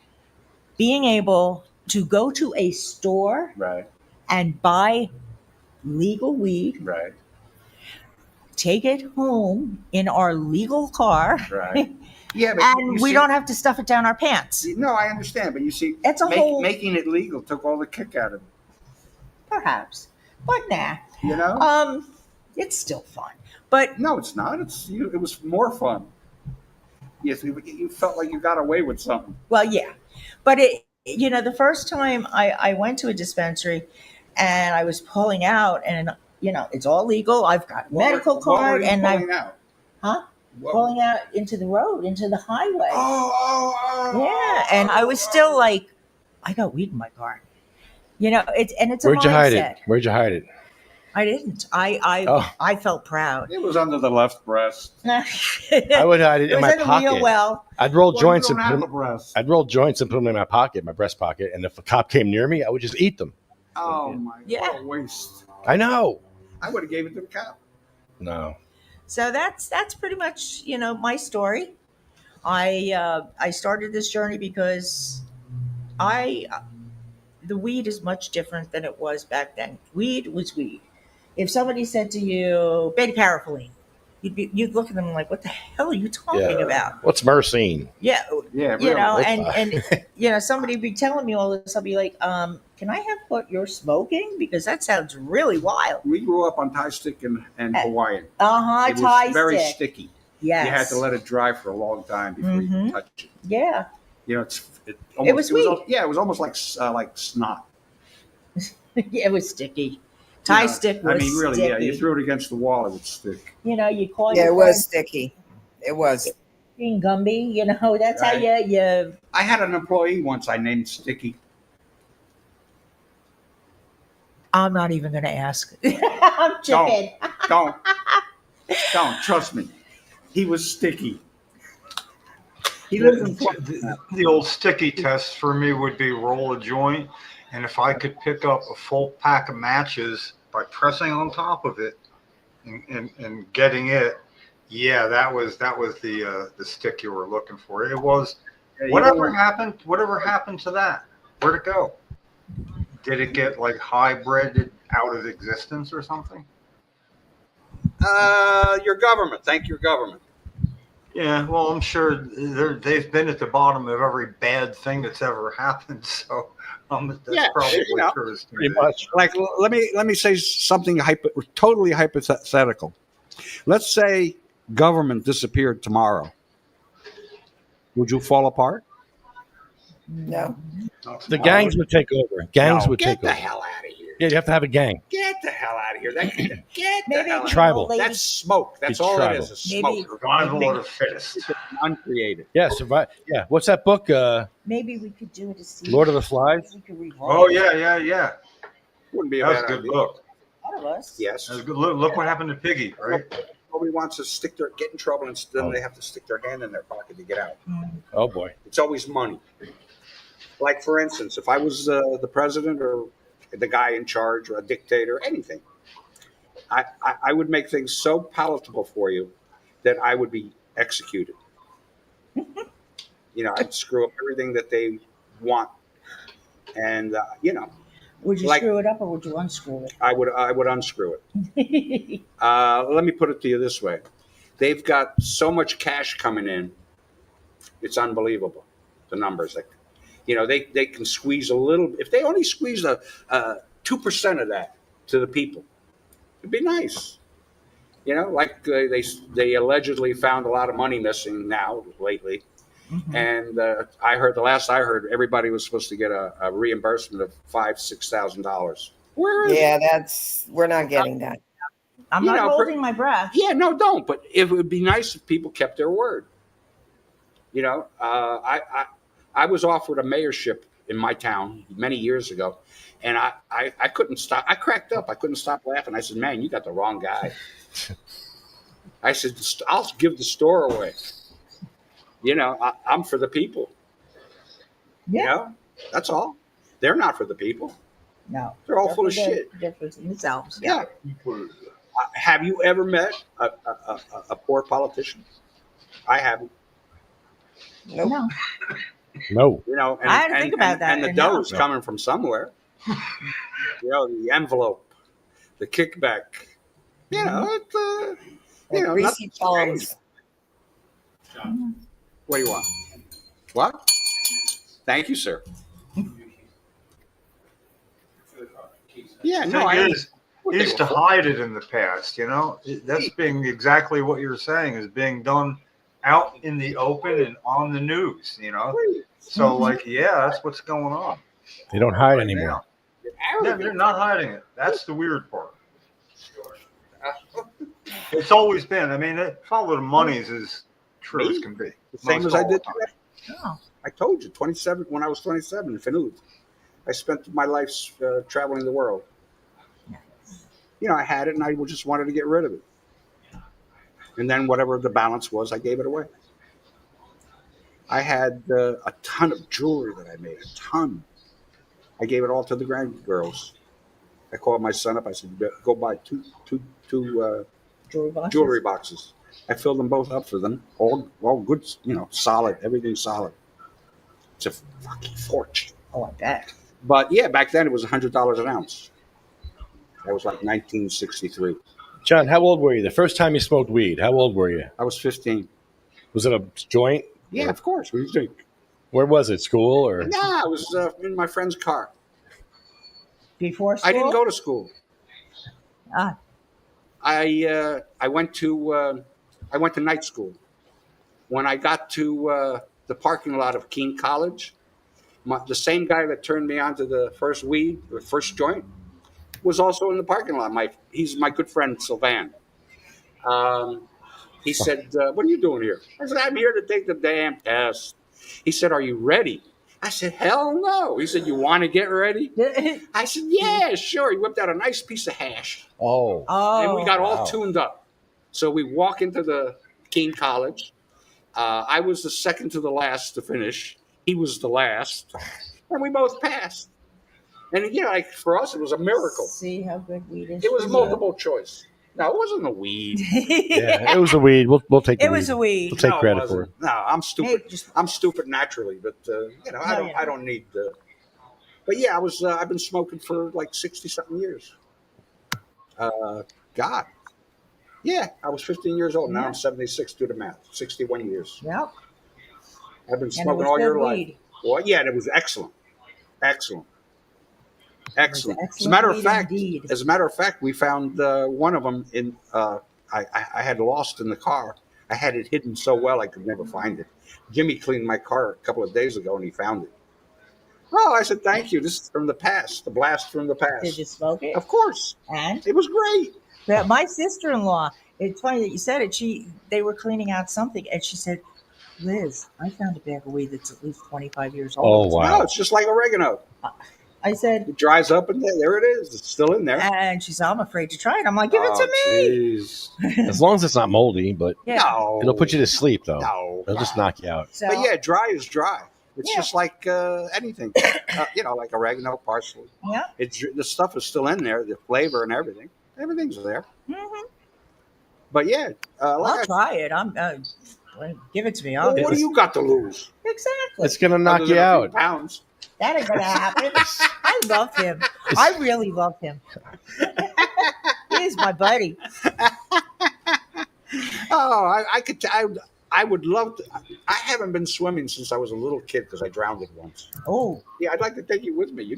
Speaker 8: being able to go to a store
Speaker 7: Right.
Speaker 8: and buy legal weed,
Speaker 7: Right.
Speaker 8: take it home in our legal car,
Speaker 7: Right. Yeah, but
Speaker 8: and we don't have to stuff it down our pants.
Speaker 7: No, I understand, but you see,
Speaker 8: It's a whole-
Speaker 7: making it legal took all the kick out of it.
Speaker 8: Perhaps, but nah.
Speaker 7: You know?
Speaker 8: It's still fun. But
Speaker 7: No, it's not. It was more fun. Yes, you felt like you got away with something.
Speaker 8: well, yeah. But the first time I went to a dispensary and I was pulling out, and it's all legal. I've got medical
Speaker 7: What were
Speaker 8: card,
Speaker 7: you
Speaker 8: and
Speaker 7: pulling out?
Speaker 8: pulling out into the road, into the highway.
Speaker 7: Oh.
Speaker 8: Yeah, and I was still like, I got weed in my car. It's a
Speaker 2: Where'd you hide
Speaker 8: mindset.
Speaker 2: it? Where'd you hide it?
Speaker 8: I didn't. I felt proud.
Speaker 7: It was under the left breast.
Speaker 2: I would hide it in
Speaker 8: was
Speaker 2: my
Speaker 8: in the
Speaker 2: pocket.
Speaker 8: wheel well.
Speaker 2: I'd roll
Speaker 7: Well,
Speaker 2: joints
Speaker 7: you
Speaker 2: and
Speaker 7: don't
Speaker 2: put
Speaker 7: have a breast.
Speaker 2: I'd roll joints and put them in my pocket, my breast pocket, and if a cop came near me, I would just eat them.
Speaker 7: Oh my!
Speaker 8: Yeah.
Speaker 7: What a waste.
Speaker 2: I know.
Speaker 7: I would have gave it to the cop.
Speaker 2: No.
Speaker 8: So that's pretty much my story. I started this journey because the weed is much different than it was back then. Weed was weed. If somebody said to you, beta carotene, you'd look at them like, what the hell are you talking about?
Speaker 2: What's myrcene?
Speaker 8: Yeah,
Speaker 7: Yeah,
Speaker 8: you
Speaker 7: really.
Speaker 8: know, and somebody be telling me all this. I'll be like, can I have what you're smoking? Because that sounds really wild.
Speaker 7: We grew up on Thai stick and Hawaiian. It was
Speaker 8: Thai
Speaker 7: very
Speaker 8: stick.
Speaker 7: sticky.
Speaker 8: Yes.
Speaker 7: You had to let it dry for a long time before you could touch it.
Speaker 8: Yeah.
Speaker 7: It
Speaker 8: was weed.
Speaker 7: It was almost like snot.
Speaker 8: Yeah, it was sticky. Thai stick was
Speaker 7: really,
Speaker 8: sticky.
Speaker 7: yeah. You threw it against the wall, it would stick.
Speaker 8: You call
Speaker 9: Yeah,
Speaker 8: your
Speaker 9: it was
Speaker 8: friends
Speaker 9: sticky. It was.
Speaker 8: being Gumby. That's
Speaker 7: Right.
Speaker 8: how you.
Speaker 7: I had an employee once I named Sticky.
Speaker 8: I'm not even going to ask. I'm joking.
Speaker 7: Don't. Trust me. He was sticky. He lives in Florida.
Speaker 3: The old sticky test for me would be roll a joint, and if I could pick up a full pack of matches by pressing on top of it and getting it, yeah, that was the stick you were looking for. It was
Speaker 7: Yeah, you don't
Speaker 3: Whatever
Speaker 7: want-
Speaker 3: happened? Whatever happened to that? Where'd it go? Did it get like hybrided out of existence or something?
Speaker 7: Your government. Thank your government.
Speaker 3: Yeah, well, I'm sure they've been at the bottom of every bad thing that's ever happened. So that's
Speaker 7: Yeah,
Speaker 3: probably
Speaker 7: you know,
Speaker 3: true.
Speaker 2: Pretty much.
Speaker 7: Like, let me say something totally hypothetical. Let's say government disappeared tomorrow. Would you fall apart?
Speaker 6: No.
Speaker 2: The gangs would take over. Gangs would take
Speaker 7: Get the
Speaker 2: over.
Speaker 7: hell out of here.
Speaker 2: Yeah, you have to have a gang.
Speaker 7: Get the hell out of here. Get the
Speaker 8: Maybe
Speaker 7: hell out of here.
Speaker 2: Tribal.
Speaker 7: That's smoke. That's
Speaker 2: It's
Speaker 7: all
Speaker 2: tribal.
Speaker 7: it is
Speaker 8: Maybe-
Speaker 7: smoke.
Speaker 3: Survival of the fittest.
Speaker 7: Uncreated.
Speaker 2: Yeah, survive. Yeah, what's that book?
Speaker 8: Maybe we could do it as
Speaker 2: Lord of the Flies.
Speaker 8: We could revolt
Speaker 3: Oh yeah.
Speaker 7: Wouldn't be a
Speaker 3: That was
Speaker 7: bad
Speaker 3: a good
Speaker 7: idea.
Speaker 3: book.
Speaker 8: all of us.
Speaker 7: Yes.
Speaker 3: That was a good look. Look what happened to Piggy, right?
Speaker 7: Nobody wants to get in trouble and then they have to stick their hand in their pocket to get out.
Speaker 2: Oh boy.
Speaker 7: It's always money. Like, for instance, if I was the president or the guy in charge or a dictator, anything, I would make things so palatable for you that I would be executed. I'd screw up everything that they want. And,
Speaker 8: Would you
Speaker 7: Like-
Speaker 8: screw it up or would you unscrew
Speaker 7: I would unscrew it.
Speaker 8: it?
Speaker 7: Let me put it to you this way. They've got so much cash coming in. It's unbelievable, the numbers. They can squeeze a little. If they only squeeze 2% of that to the people, it'd be nice. They allegedly found a lot of money missing now lately. And last I heard, everybody was supposed to get a reimbursement of $5,000-6,000. Where is it?
Speaker 6: Yeah, we're not getting that.
Speaker 8: I'm
Speaker 7: You
Speaker 8: not
Speaker 7: know,
Speaker 8: holding my breath.
Speaker 7: Yeah, no, don't. But it would be nice if people kept their word. I was offered a mayorship in my town many years ago, and I couldn't stop. I cracked up. I couldn't stop laughing. I said, "Man, you got the wrong guy." I said, "I'll give the store away." I'm for the people.
Speaker 8: Yeah.
Speaker 7: That's all. They're not for the people.
Speaker 8: No.
Speaker 7: They're all full of
Speaker 8: They're
Speaker 7: shit.
Speaker 8: for themselves.
Speaker 7: Yeah. Have you ever met a poor politician? I haven't.
Speaker 6: Nope.
Speaker 8: No.
Speaker 2: No.
Speaker 7: And,
Speaker 8: I had to think about that,
Speaker 7: And the
Speaker 8: and no.
Speaker 7: dough's coming from somewhere. The envelope, the kickback.
Speaker 6: Greasy
Speaker 7: nothing's
Speaker 6: palms.
Speaker 7: What do you want? What? Thank you, sir. Yeah,
Speaker 3: The
Speaker 7: no,
Speaker 3: thing is, they used to hide it in the past. That's being exactly what you're saying is being done out in the open and on the news. So that's what's going on.
Speaker 2: They don't hide
Speaker 3: right
Speaker 2: anymore.
Speaker 3: now. Yeah, they're not hiding it. That's the weird part. It's always been. I mean, follow the money's as true as can be.
Speaker 7: The same
Speaker 3: Most
Speaker 7: as I
Speaker 3: all
Speaker 7: did
Speaker 3: the time.
Speaker 7: today.
Speaker 8: Oh.
Speaker 7: I told you, 27. When I was 27 in Finude, I spent my life traveling the world. I had it, and I just wanted to get rid of it. And then whatever the balance was, I gave it away. I had a ton of jewelry that I made, a ton. I gave it all to the grandgirls. I called my son up. I said, "Go buy two jewelry boxes." I filled them both up for them. All good, solid. Everything's solid. It's a fucking fortune.
Speaker 8: Oh, I bet.
Speaker 7: But yeah, back then it was $100 an ounce. That was like 1963.
Speaker 2: John, how old were you? The first time you smoked weed, how old were you?
Speaker 7: I was 15.
Speaker 2: Was it a joint?
Speaker 7: Yeah, of course. What do you think?
Speaker 2: Where was it? School or?
Speaker 7: Nah, I was in my friend's car.
Speaker 8: Before school?
Speaker 7: I didn't go to school.
Speaker 8: Ah.
Speaker 7: I went to night school. When I got to the parking lot of Keene College, the same guy that turned me on to the first weed, the first joint, was also in the parking lot. He's my good friend Sylvan. He said, "What are you doing here?" I said, "I'm here to take the damn test." He said, "Are you ready?" I said, "Hell no." He said, "You want to get ready?" I said, "Yeah, sure." He whipped out a nice piece of hash.
Speaker 2: Oh.
Speaker 7: And we got all
Speaker 2: wow.
Speaker 7: tuned up. So we walk into the Keene College. I was the second to the last to finish. He was the last. And we both passed. And, for us, it was a miracle.
Speaker 8: See how good weed is.
Speaker 7: It was
Speaker 8: for you.
Speaker 7: multiple choice. No, it wasn't a weed.
Speaker 2: Yeah, it was a weed. We'll take the
Speaker 8: It was
Speaker 2: weed.
Speaker 8: a weed.
Speaker 2: We'll take
Speaker 7: No, it
Speaker 2: credit for it.
Speaker 7: wasn't. No, I'm stupid.
Speaker 8: Hey, just-
Speaker 7: I'm stupid naturally, but I don't need. But yeah, I've been smoking for like 60 something years. God, yeah, I was 15 years old. Now I'm 76. Do the math. 61 years.
Speaker 8: Yep.
Speaker 7: I've been
Speaker 8: And it
Speaker 7: smoking
Speaker 8: was
Speaker 7: all
Speaker 8: good
Speaker 7: your
Speaker 8: weed.
Speaker 7: life. Well, yeah, it was excellent. Excellent. Excellent. As a
Speaker 8: excellent
Speaker 7: matter of
Speaker 8: weed
Speaker 7: fact,
Speaker 8: indeed.
Speaker 7: we found one of them in. I had lost in the car. I had it hidden so well I could never find it. Jimmy cleaned my car a couple of days ago and he found it. Oh, I said thank you. This is from the past, the blast from the past.
Speaker 8: Did you smoke it?
Speaker 7: Of course,
Speaker 8: And
Speaker 7: it was great.
Speaker 8: but my sister-in-law, it's funny that you said it. They were cleaning out something, and she said, "Liz, I found a bag of weed that's at least 25 years
Speaker 2: Oh
Speaker 8: old."
Speaker 7: No,
Speaker 2: wow!
Speaker 7: it's just like oregano.
Speaker 8: I said,
Speaker 7: It dries up and there it is. It's still in there.
Speaker 8: and she said, "I'm afraid to try it." I'm like, "Give it to me."
Speaker 7: Jeez.
Speaker 2: As long as it's not moldy, but
Speaker 8: Yeah.
Speaker 7: No,
Speaker 2: it'll put you to sleep though.
Speaker 7: No,
Speaker 2: It'll just knock you out.
Speaker 8: So,
Speaker 7: but yeah, dry is dry. It's
Speaker 8: Yeah.
Speaker 7: just like anything, like oregano, parsley.
Speaker 8: yeah.
Speaker 7: The stuff is still in there, the flavor and everything. Everything's there.
Speaker 8: Mhm.
Speaker 7: But yeah,
Speaker 8: I'll try it. I'm give it to me.
Speaker 7: Well, what do you got to lose?
Speaker 8: Exactly.
Speaker 2: It's gonna knock
Speaker 7: Other
Speaker 2: you
Speaker 7: than a few
Speaker 2: out.
Speaker 7: Pounds.
Speaker 8: That ain't gonna happen. I love him. I really love him. He's my buddy.
Speaker 7: Oh, I would love to. I haven't been swimming since I was a little kid because I drowned it once.
Speaker 8: Oh,
Speaker 7: Yeah, I'd like to take you with me.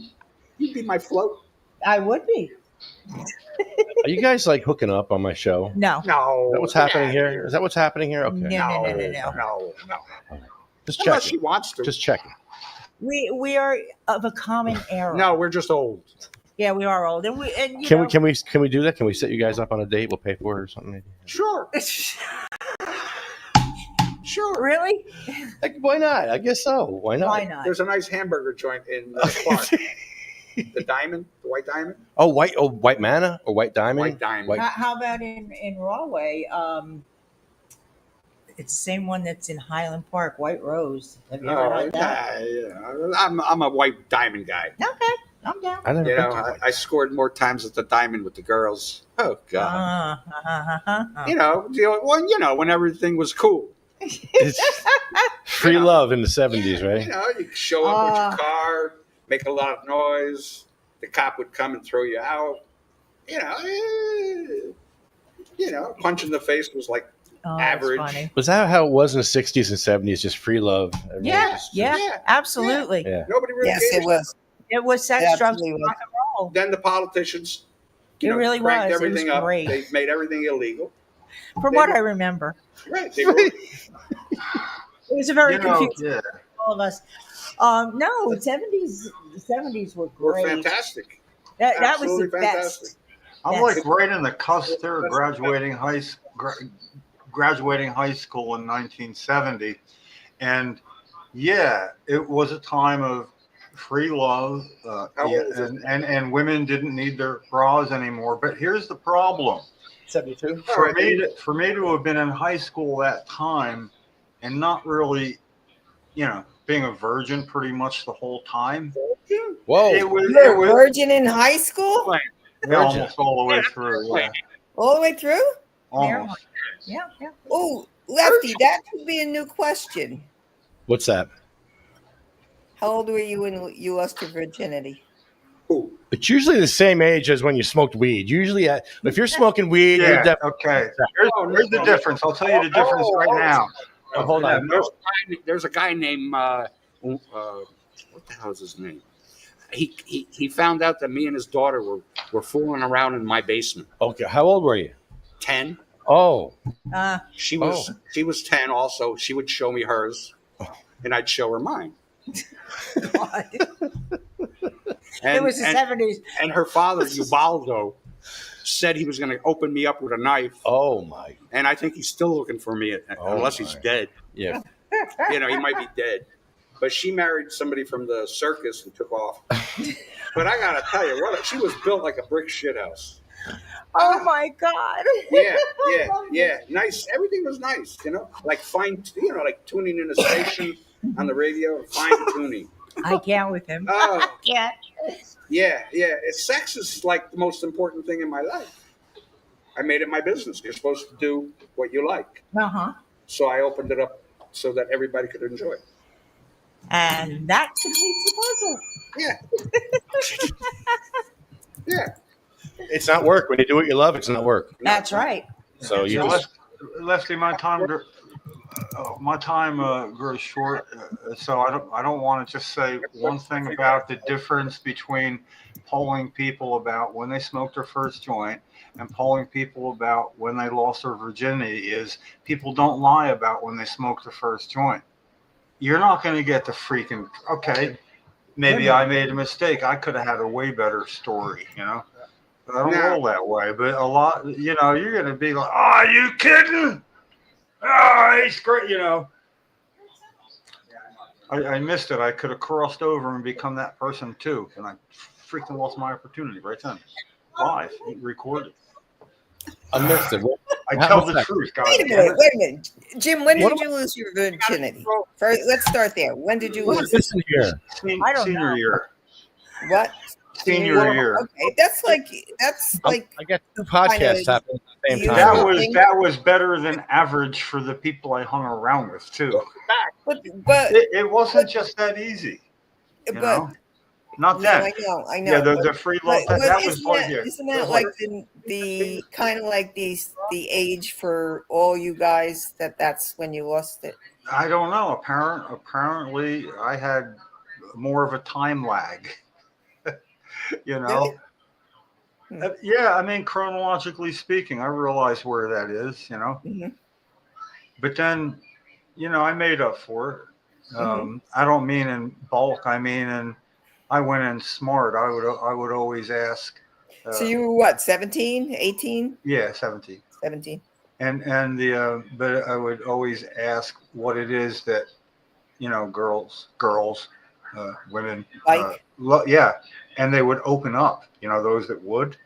Speaker 7: You'd be my float.
Speaker 8: I would be.
Speaker 2: Are you guys like hooking up on my show?
Speaker 8: No.
Speaker 7: No.
Speaker 2: Is that what's happening here? Is that what's happening here? Okay.
Speaker 8: No.
Speaker 7: No.
Speaker 2: Just
Speaker 7: Unless
Speaker 2: checking.
Speaker 7: she wants to.
Speaker 2: Just checking.
Speaker 8: We are of a common era.
Speaker 7: No, we're just old.
Speaker 8: Yeah, we are old, and you
Speaker 2: Can
Speaker 8: know,
Speaker 2: we do that? Can we set you guys up on a date? We'll pay for it or something.
Speaker 7: Sure. Sure.
Speaker 8: Really?
Speaker 2: Like, why not? I guess so. Why not?
Speaker 8: Why not?
Speaker 7: There's a nice hamburger joint in Clark. The Diamond, the White Diamond.
Speaker 2: Oh, white manna or white diamond?
Speaker 7: White Diamond.
Speaker 2: White-
Speaker 8: How about in Rahway? It's the same one that's in Highland Park, White Rose. Have you ever had that?
Speaker 7: I'm a White Diamond guy.
Speaker 8: Okay, I'm down.
Speaker 2: I never
Speaker 7: You
Speaker 2: been
Speaker 7: know,
Speaker 2: to
Speaker 7: I scored more times at the Diamond with the girls. Oh God. When everything was cool.
Speaker 2: It's free love in the 70s, right?
Speaker 7: You show up with your car, make a lot of noise. The cop would come and throw you out. Punch in the face was like
Speaker 8: Oh,
Speaker 7: average.
Speaker 8: that's funny.
Speaker 2: Was that how it was in the 60s and 70s? Just free love? Everyone
Speaker 8: Yeah,
Speaker 2: just-
Speaker 8: yeah, absolutely.
Speaker 2: Yeah.
Speaker 7: Nobody really
Speaker 6: Yes,
Speaker 7: gave
Speaker 6: it
Speaker 7: a
Speaker 6: was.
Speaker 8: It was sex,
Speaker 6: It
Speaker 8: drugs,
Speaker 6: absolutely
Speaker 8: and
Speaker 6: was.
Speaker 8: rock and roll.
Speaker 7: Then the politicians,
Speaker 8: It really
Speaker 7: cranked
Speaker 8: was. It
Speaker 7: everything
Speaker 8: was
Speaker 7: up.
Speaker 8: great.
Speaker 7: They made everything illegal.
Speaker 8: From what I remember,
Speaker 7: Right. They were,
Speaker 8: it was a very
Speaker 3: You know,
Speaker 8: confusing
Speaker 3: yeah.
Speaker 8: for all of us. No, seventies were
Speaker 7: were
Speaker 8: great.
Speaker 7: fantastic.
Speaker 8: That was the
Speaker 7: Absolutely fantastic.
Speaker 8: best.
Speaker 3: I'm
Speaker 8: Yes.
Speaker 3: like right in the cusp there, graduating high school in 1970, and yeah, it was a time of free love,
Speaker 7: How old is it?
Speaker 3: and women didn't need their bras anymore. But here's the problem:
Speaker 2: 72?
Speaker 3: for me to have been in high school that time and not really, being a virgin pretty much the whole time.
Speaker 2: Whoa.
Speaker 3: It was,
Speaker 6: You're a virgin in high school?
Speaker 3: almost all the way through. Yeah.
Speaker 6: All the way through?
Speaker 3: Almost.
Speaker 8: Yeah.
Speaker 6: Oh, Lefty, that could be a new question.
Speaker 2: What's that?
Speaker 6: How old were you when you lost your virginity?
Speaker 7: Ooh.
Speaker 2: It's usually the same age as when you smoked weed. Usually, if you're smoking weed, you're
Speaker 3: Yeah.
Speaker 2: definitely.
Speaker 3: Okay. Here's the difference. I'll tell you the difference right now.
Speaker 2: Hold on.
Speaker 7: There's a guy named what the hell is his name? He found out that me and his daughter were fooling around in my basement.
Speaker 2: Okay. How old were you?
Speaker 7: 10.
Speaker 2: Oh.
Speaker 7: She was 10 also. She would show me hers, and I'd show her mine.
Speaker 8: God.
Speaker 7: And,
Speaker 8: It was the
Speaker 7: and,
Speaker 8: 70s.
Speaker 7: and her father, Ubaldo, said he was going to open me up with a knife,
Speaker 2: Oh, my.
Speaker 7: and I think he's still looking for me, unless he's
Speaker 2: my.
Speaker 7: dead.
Speaker 2: Yeah.
Speaker 7: He might be dead. But she married somebody from the circus and took off. But I got to tell you, she was built like a brick shithouse.
Speaker 8: Oh my God.
Speaker 7: Yeah. Nice. Everything was nice, like like tuning in a station on the radio, fine tuning.
Speaker 8: I can't with him.
Speaker 7: Oh,
Speaker 8: I can't.
Speaker 7: yeah. Sex is like the most important thing in my life. I made it my business. You're supposed to do what you like.
Speaker 8: Uh-huh.
Speaker 7: So I opened it up so that everybody could enjoy it.
Speaker 8: And that completes the puzzle.
Speaker 7: Yeah. Yeah.
Speaker 2: It's not work. When you do what you love, it's not work.
Speaker 8: That's right.
Speaker 2: So you
Speaker 3: Yeah,
Speaker 2: just,
Speaker 3: Lefty, my time grows short, so I don't want to just say one thing about the difference between polling people about when they smoked their first joint and polling people about when they lost their virginity is people don't lie about when they smoked their first joint. You're not going to get the freaking, okay, maybe I made a mistake. I could have had a way better story, you know? But I don't roll that way. But a lot, you know, you're going to be like, oh, are you kidding? Oh, he's great, you know. I missed it. I could have crossed over and become that person too. And I freaking lost my opportunity right then. Live, recorded.
Speaker 2: I missed it.
Speaker 3: I tell the truth, guys.
Speaker 6: Wait a minute. Jim, when did you lose your virginity? First, let's start there. When did you lose it?
Speaker 2: Listen here.
Speaker 8: I don't
Speaker 3: Senior
Speaker 8: know.
Speaker 3: year.
Speaker 6: What?
Speaker 3: Senior year.
Speaker 6: Okay, that's like
Speaker 2: I get two podcasts happening at the same
Speaker 6: That
Speaker 2: time.
Speaker 3: That was better than average for the people I hung around with too.
Speaker 6: but
Speaker 3: It wasn't just that easy. You know? Not
Speaker 6: no,
Speaker 3: that.
Speaker 6: I know.
Speaker 3: Yeah, the free love.
Speaker 6: But
Speaker 3: That was
Speaker 6: isn't
Speaker 3: like
Speaker 6: that, isn't that like the kind of like the age for all you guys that's when you lost it?
Speaker 3: I don't know. Apparently, I had more of a time lag. You know.
Speaker 6: Really?
Speaker 3: Yeah, I mean, chronologically speaking, I realize where that is. You know.
Speaker 6: Mm-hmm.
Speaker 3: But then, you know, I made up for it. I don't mean in bulk. I mean I went in smart. I would always ask.
Speaker 6: So you were what, 17, 18?
Speaker 3: Yeah, 17.
Speaker 6: 17.
Speaker 3: And but I would always ask what it is that, you know, girls, women,
Speaker 6: Like?
Speaker 3: yeah, and they would open up. You know, those that would.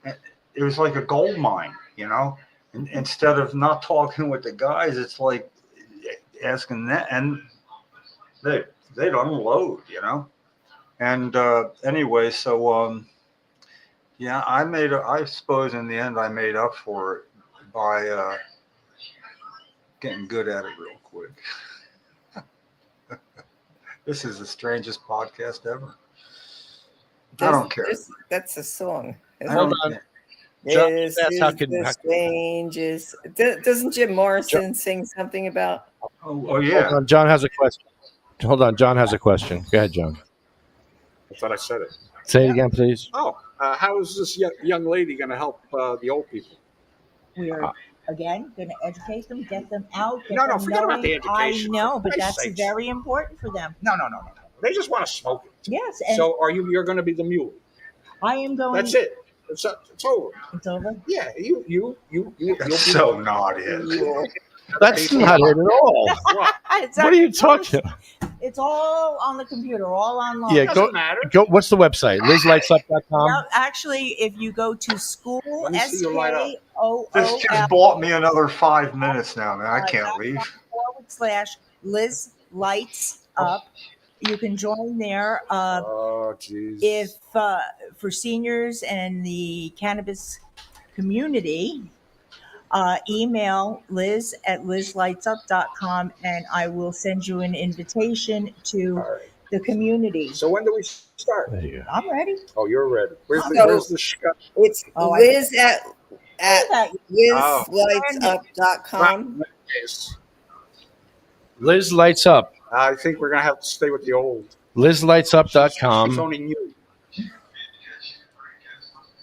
Speaker 3: It was like a gold mine. You know, and instead of not talking with the guys, it's like asking that, and they'd unload. You know. And anyway, so yeah, I suppose in the end I made up for it by getting good at it real quick. This is the strangest podcast ever. I don't care.
Speaker 6: That's a song.
Speaker 2: Hold on.
Speaker 6: John,
Speaker 2: This
Speaker 6: is
Speaker 2: is how
Speaker 6: the strangest. Doesn't Jim Morrison sing something about?
Speaker 3: Oh yeah.
Speaker 2: Hold on, John has a question. Hold on, John has a question. Go ahead, John.
Speaker 7: I thought I said it.
Speaker 2: Say it again, please.
Speaker 7: Oh, how is this young lady going to help the old people?
Speaker 8: We're again going to educate them, get them out.
Speaker 7: No, forget about the education.
Speaker 8: I know, but
Speaker 7: For
Speaker 8: that's
Speaker 7: Christ's sakes.
Speaker 8: very important for them.
Speaker 7: No. They just want to smoke it.
Speaker 8: Yes, and
Speaker 7: So you're going to be the mule.
Speaker 8: I am going.
Speaker 7: That's it. It's over.
Speaker 8: It's over.
Speaker 7: Yeah, you'll
Speaker 3: That's so not it.
Speaker 2: That's not it at all.
Speaker 8: It's
Speaker 2: What are you talking about?
Speaker 8: It's all on the computer, all online.
Speaker 2: Yeah,
Speaker 7: Doesn't matter.
Speaker 2: go. What's the website? LizLightsUp.com.
Speaker 8: Well, actually, if you go to school,
Speaker 7: Let me see you light up.
Speaker 3: This just bought me another 5 minutes now, man. I can't leave.
Speaker 8: / Liz Lights Up. You can join there.
Speaker 7: Oh, jeez.
Speaker 8: If for seniors and the cannabis community, email Liz at lizlightsup.com and I will send you an invitation to the community.
Speaker 7: So when do we start?
Speaker 2: There you go.
Speaker 8: I'm ready.
Speaker 7: Oh, you're ready. Where's the
Speaker 6: It's
Speaker 8: Oh,
Speaker 6: Liz at
Speaker 7: Oh.
Speaker 6: lizlightsup.com.
Speaker 2: Liz Lights Up.
Speaker 7: I think we're going to have to stay with the old. It's
Speaker 2: LizLightsUp.com.
Speaker 7: only new.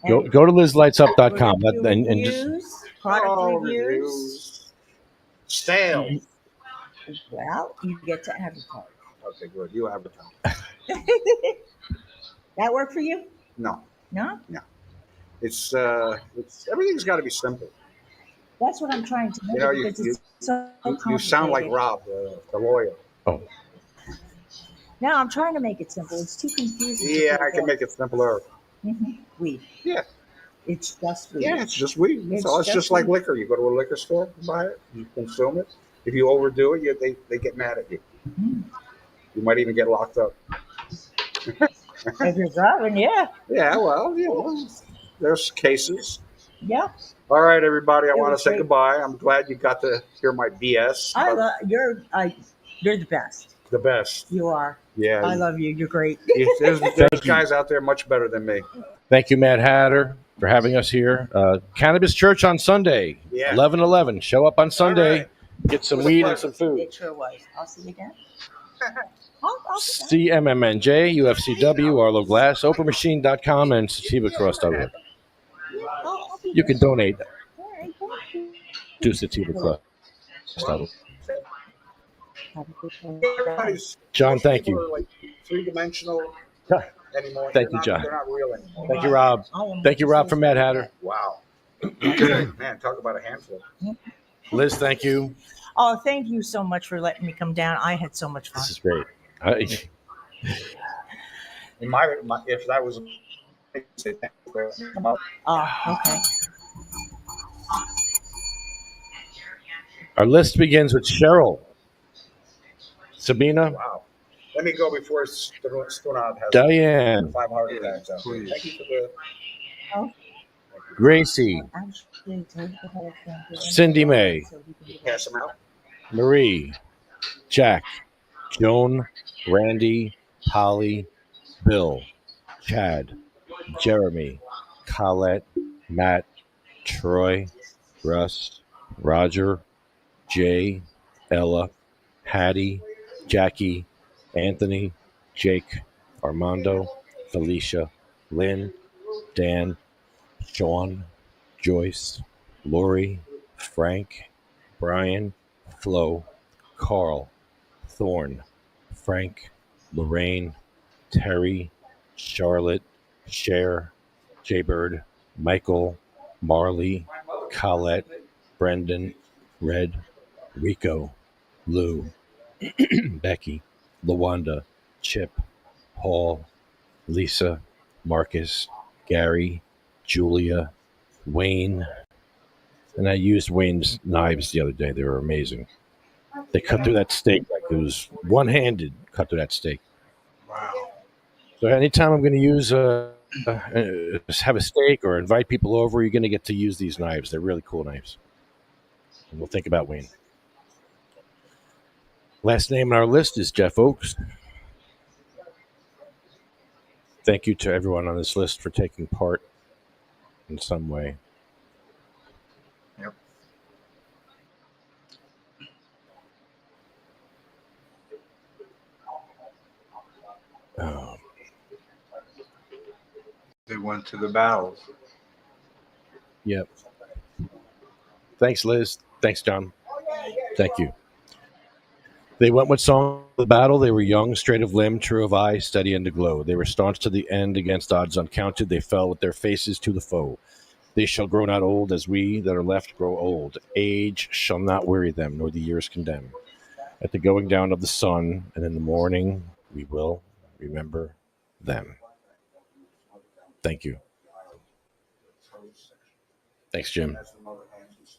Speaker 2: Go to LizLightsUp.com and just
Speaker 8: Reviews, product reviews.
Speaker 7: Stale.
Speaker 8: Well, you get to advertise.
Speaker 7: Okay, good. You advertise.
Speaker 8: That work for you?
Speaker 7: No.
Speaker 8: No?
Speaker 7: It's everything's got to be simple.
Speaker 8: That's what I'm trying to make.
Speaker 7: You know,
Speaker 8: because it's so
Speaker 7: You sound like
Speaker 8: complicated.
Speaker 7: Rob, the lawyer.
Speaker 8: No, I'm trying to make it simple. It's too confusing. to
Speaker 7: Yeah, I
Speaker 8: people.
Speaker 7: can make it simpler.
Speaker 8: Weed.
Speaker 7: Yeah.
Speaker 8: It's just weed.
Speaker 7: Yeah, it's just weed.
Speaker 8: It's
Speaker 7: So it's
Speaker 8: just
Speaker 7: just like
Speaker 8: weed.
Speaker 7: liquor. You go to a liquor store, buy it, you consume it. If you overdo it, they get mad at you. You might even get locked up.
Speaker 8: If you're driving, yeah.
Speaker 7: Yeah, well, there's cases.
Speaker 8: Yeah.
Speaker 7: All right, everybody. I
Speaker 8: It
Speaker 7: want to
Speaker 8: was
Speaker 7: say
Speaker 8: great.
Speaker 7: goodbye. I'm glad you got to hear my BS.
Speaker 8: I
Speaker 7: but
Speaker 8: love you're the best.
Speaker 7: the best.
Speaker 8: You are.
Speaker 7: Yeah.
Speaker 8: I love you. You're great.
Speaker 7: There's
Speaker 2: Thank you.
Speaker 7: guys out there much better than me.
Speaker 2: Thank you, Mad Hatter, for having us here. Cannabis Church on Sunday,
Speaker 7: Yeah.
Speaker 2: 11/11. Show up on Sunday,
Speaker 7: right.
Speaker 2: get some
Speaker 7: It was a
Speaker 2: weed and
Speaker 7: pleasure.
Speaker 2: some food.
Speaker 8: It sure was. I'll see you again. I'll
Speaker 2: CMMNJ, UFCW, Arlo Glass, OpenMachine.com, and SativaCross.org. You can donate to SativaCross.org.
Speaker 7: Everybody's-
Speaker 2: John,
Speaker 7: most
Speaker 2: thank
Speaker 7: people
Speaker 2: you.
Speaker 7: are like three-dimensional anymore.
Speaker 2: Thank
Speaker 7: They're
Speaker 2: you, John.
Speaker 7: They're not real anymore.
Speaker 2: Thank you, Rob. Thank you, Rob, from Mad Hatter.
Speaker 7: Wow.
Speaker 3: Good.
Speaker 7: Man, talk about a handful.
Speaker 2: Liz, thank you.
Speaker 8: Oh, thank you so much for letting me come down. I had so much fun.
Speaker 2: This is great.
Speaker 7: In my if that was come up.
Speaker 8: Oh, okay.
Speaker 2: Our list begins with Cheryl, Sabina,
Speaker 7: Wow. Let me go before Stunad has
Speaker 2: Diane,
Speaker 7: 5 heart attacks. Out there.
Speaker 3: Please.
Speaker 7: Thank you for the.
Speaker 2: Gracie, Cindy May,
Speaker 7: Pass them out.
Speaker 2: Marie, Jack, Joan, Randy, Holly, Bill, Chad, Jeremy, Colette, Matt, Troy, Russ, Roger, Jay, Ella, Hattie, Jackie, Anthony, Jake, Armando, Felicia, Lynn, Dan, Sean, Joyce, Lori, Frank, Brian, Flo, Carl, Thorne, Frank, Lorraine, Terry, Charlotte, Cher, Jaybird, Michael, Marley, Colette, Brendan, Red, Rico, Lou, Becky, Lawanda, Chip, Paul, Lisa, Marcus, Gary, Julia, Wayne. And I used Wayne's knives the other day. They were amazing. They cut through that steak like it was one-handed cut through that steak.
Speaker 3: Wow.
Speaker 2: So anytime I'm going to use have a steak or invite people over, you're going to get to use these knives. They're really cool knives. And we'll think about Wayne. Last name on our list is Jeff Oakes. Thank you to everyone on this list for taking part in some way.
Speaker 3: Yep. They went to the battles.
Speaker 2: Yep. Thanks, Liz. Thanks, John. Thank you. They went with song of the battle. They were young, straight of limb, true of eye, steady and to glow. They were staunch to the end against odds uncounted. They fell with their faces to the foe. They shall grow not old as we that are left grow old. Age shall not weary them, nor the years condemn. At the going down of the sun, and in the morning, we will remember them. Thank you. Thanks, Jim.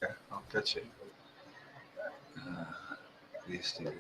Speaker 3: Yeah, I'll catch it. These two.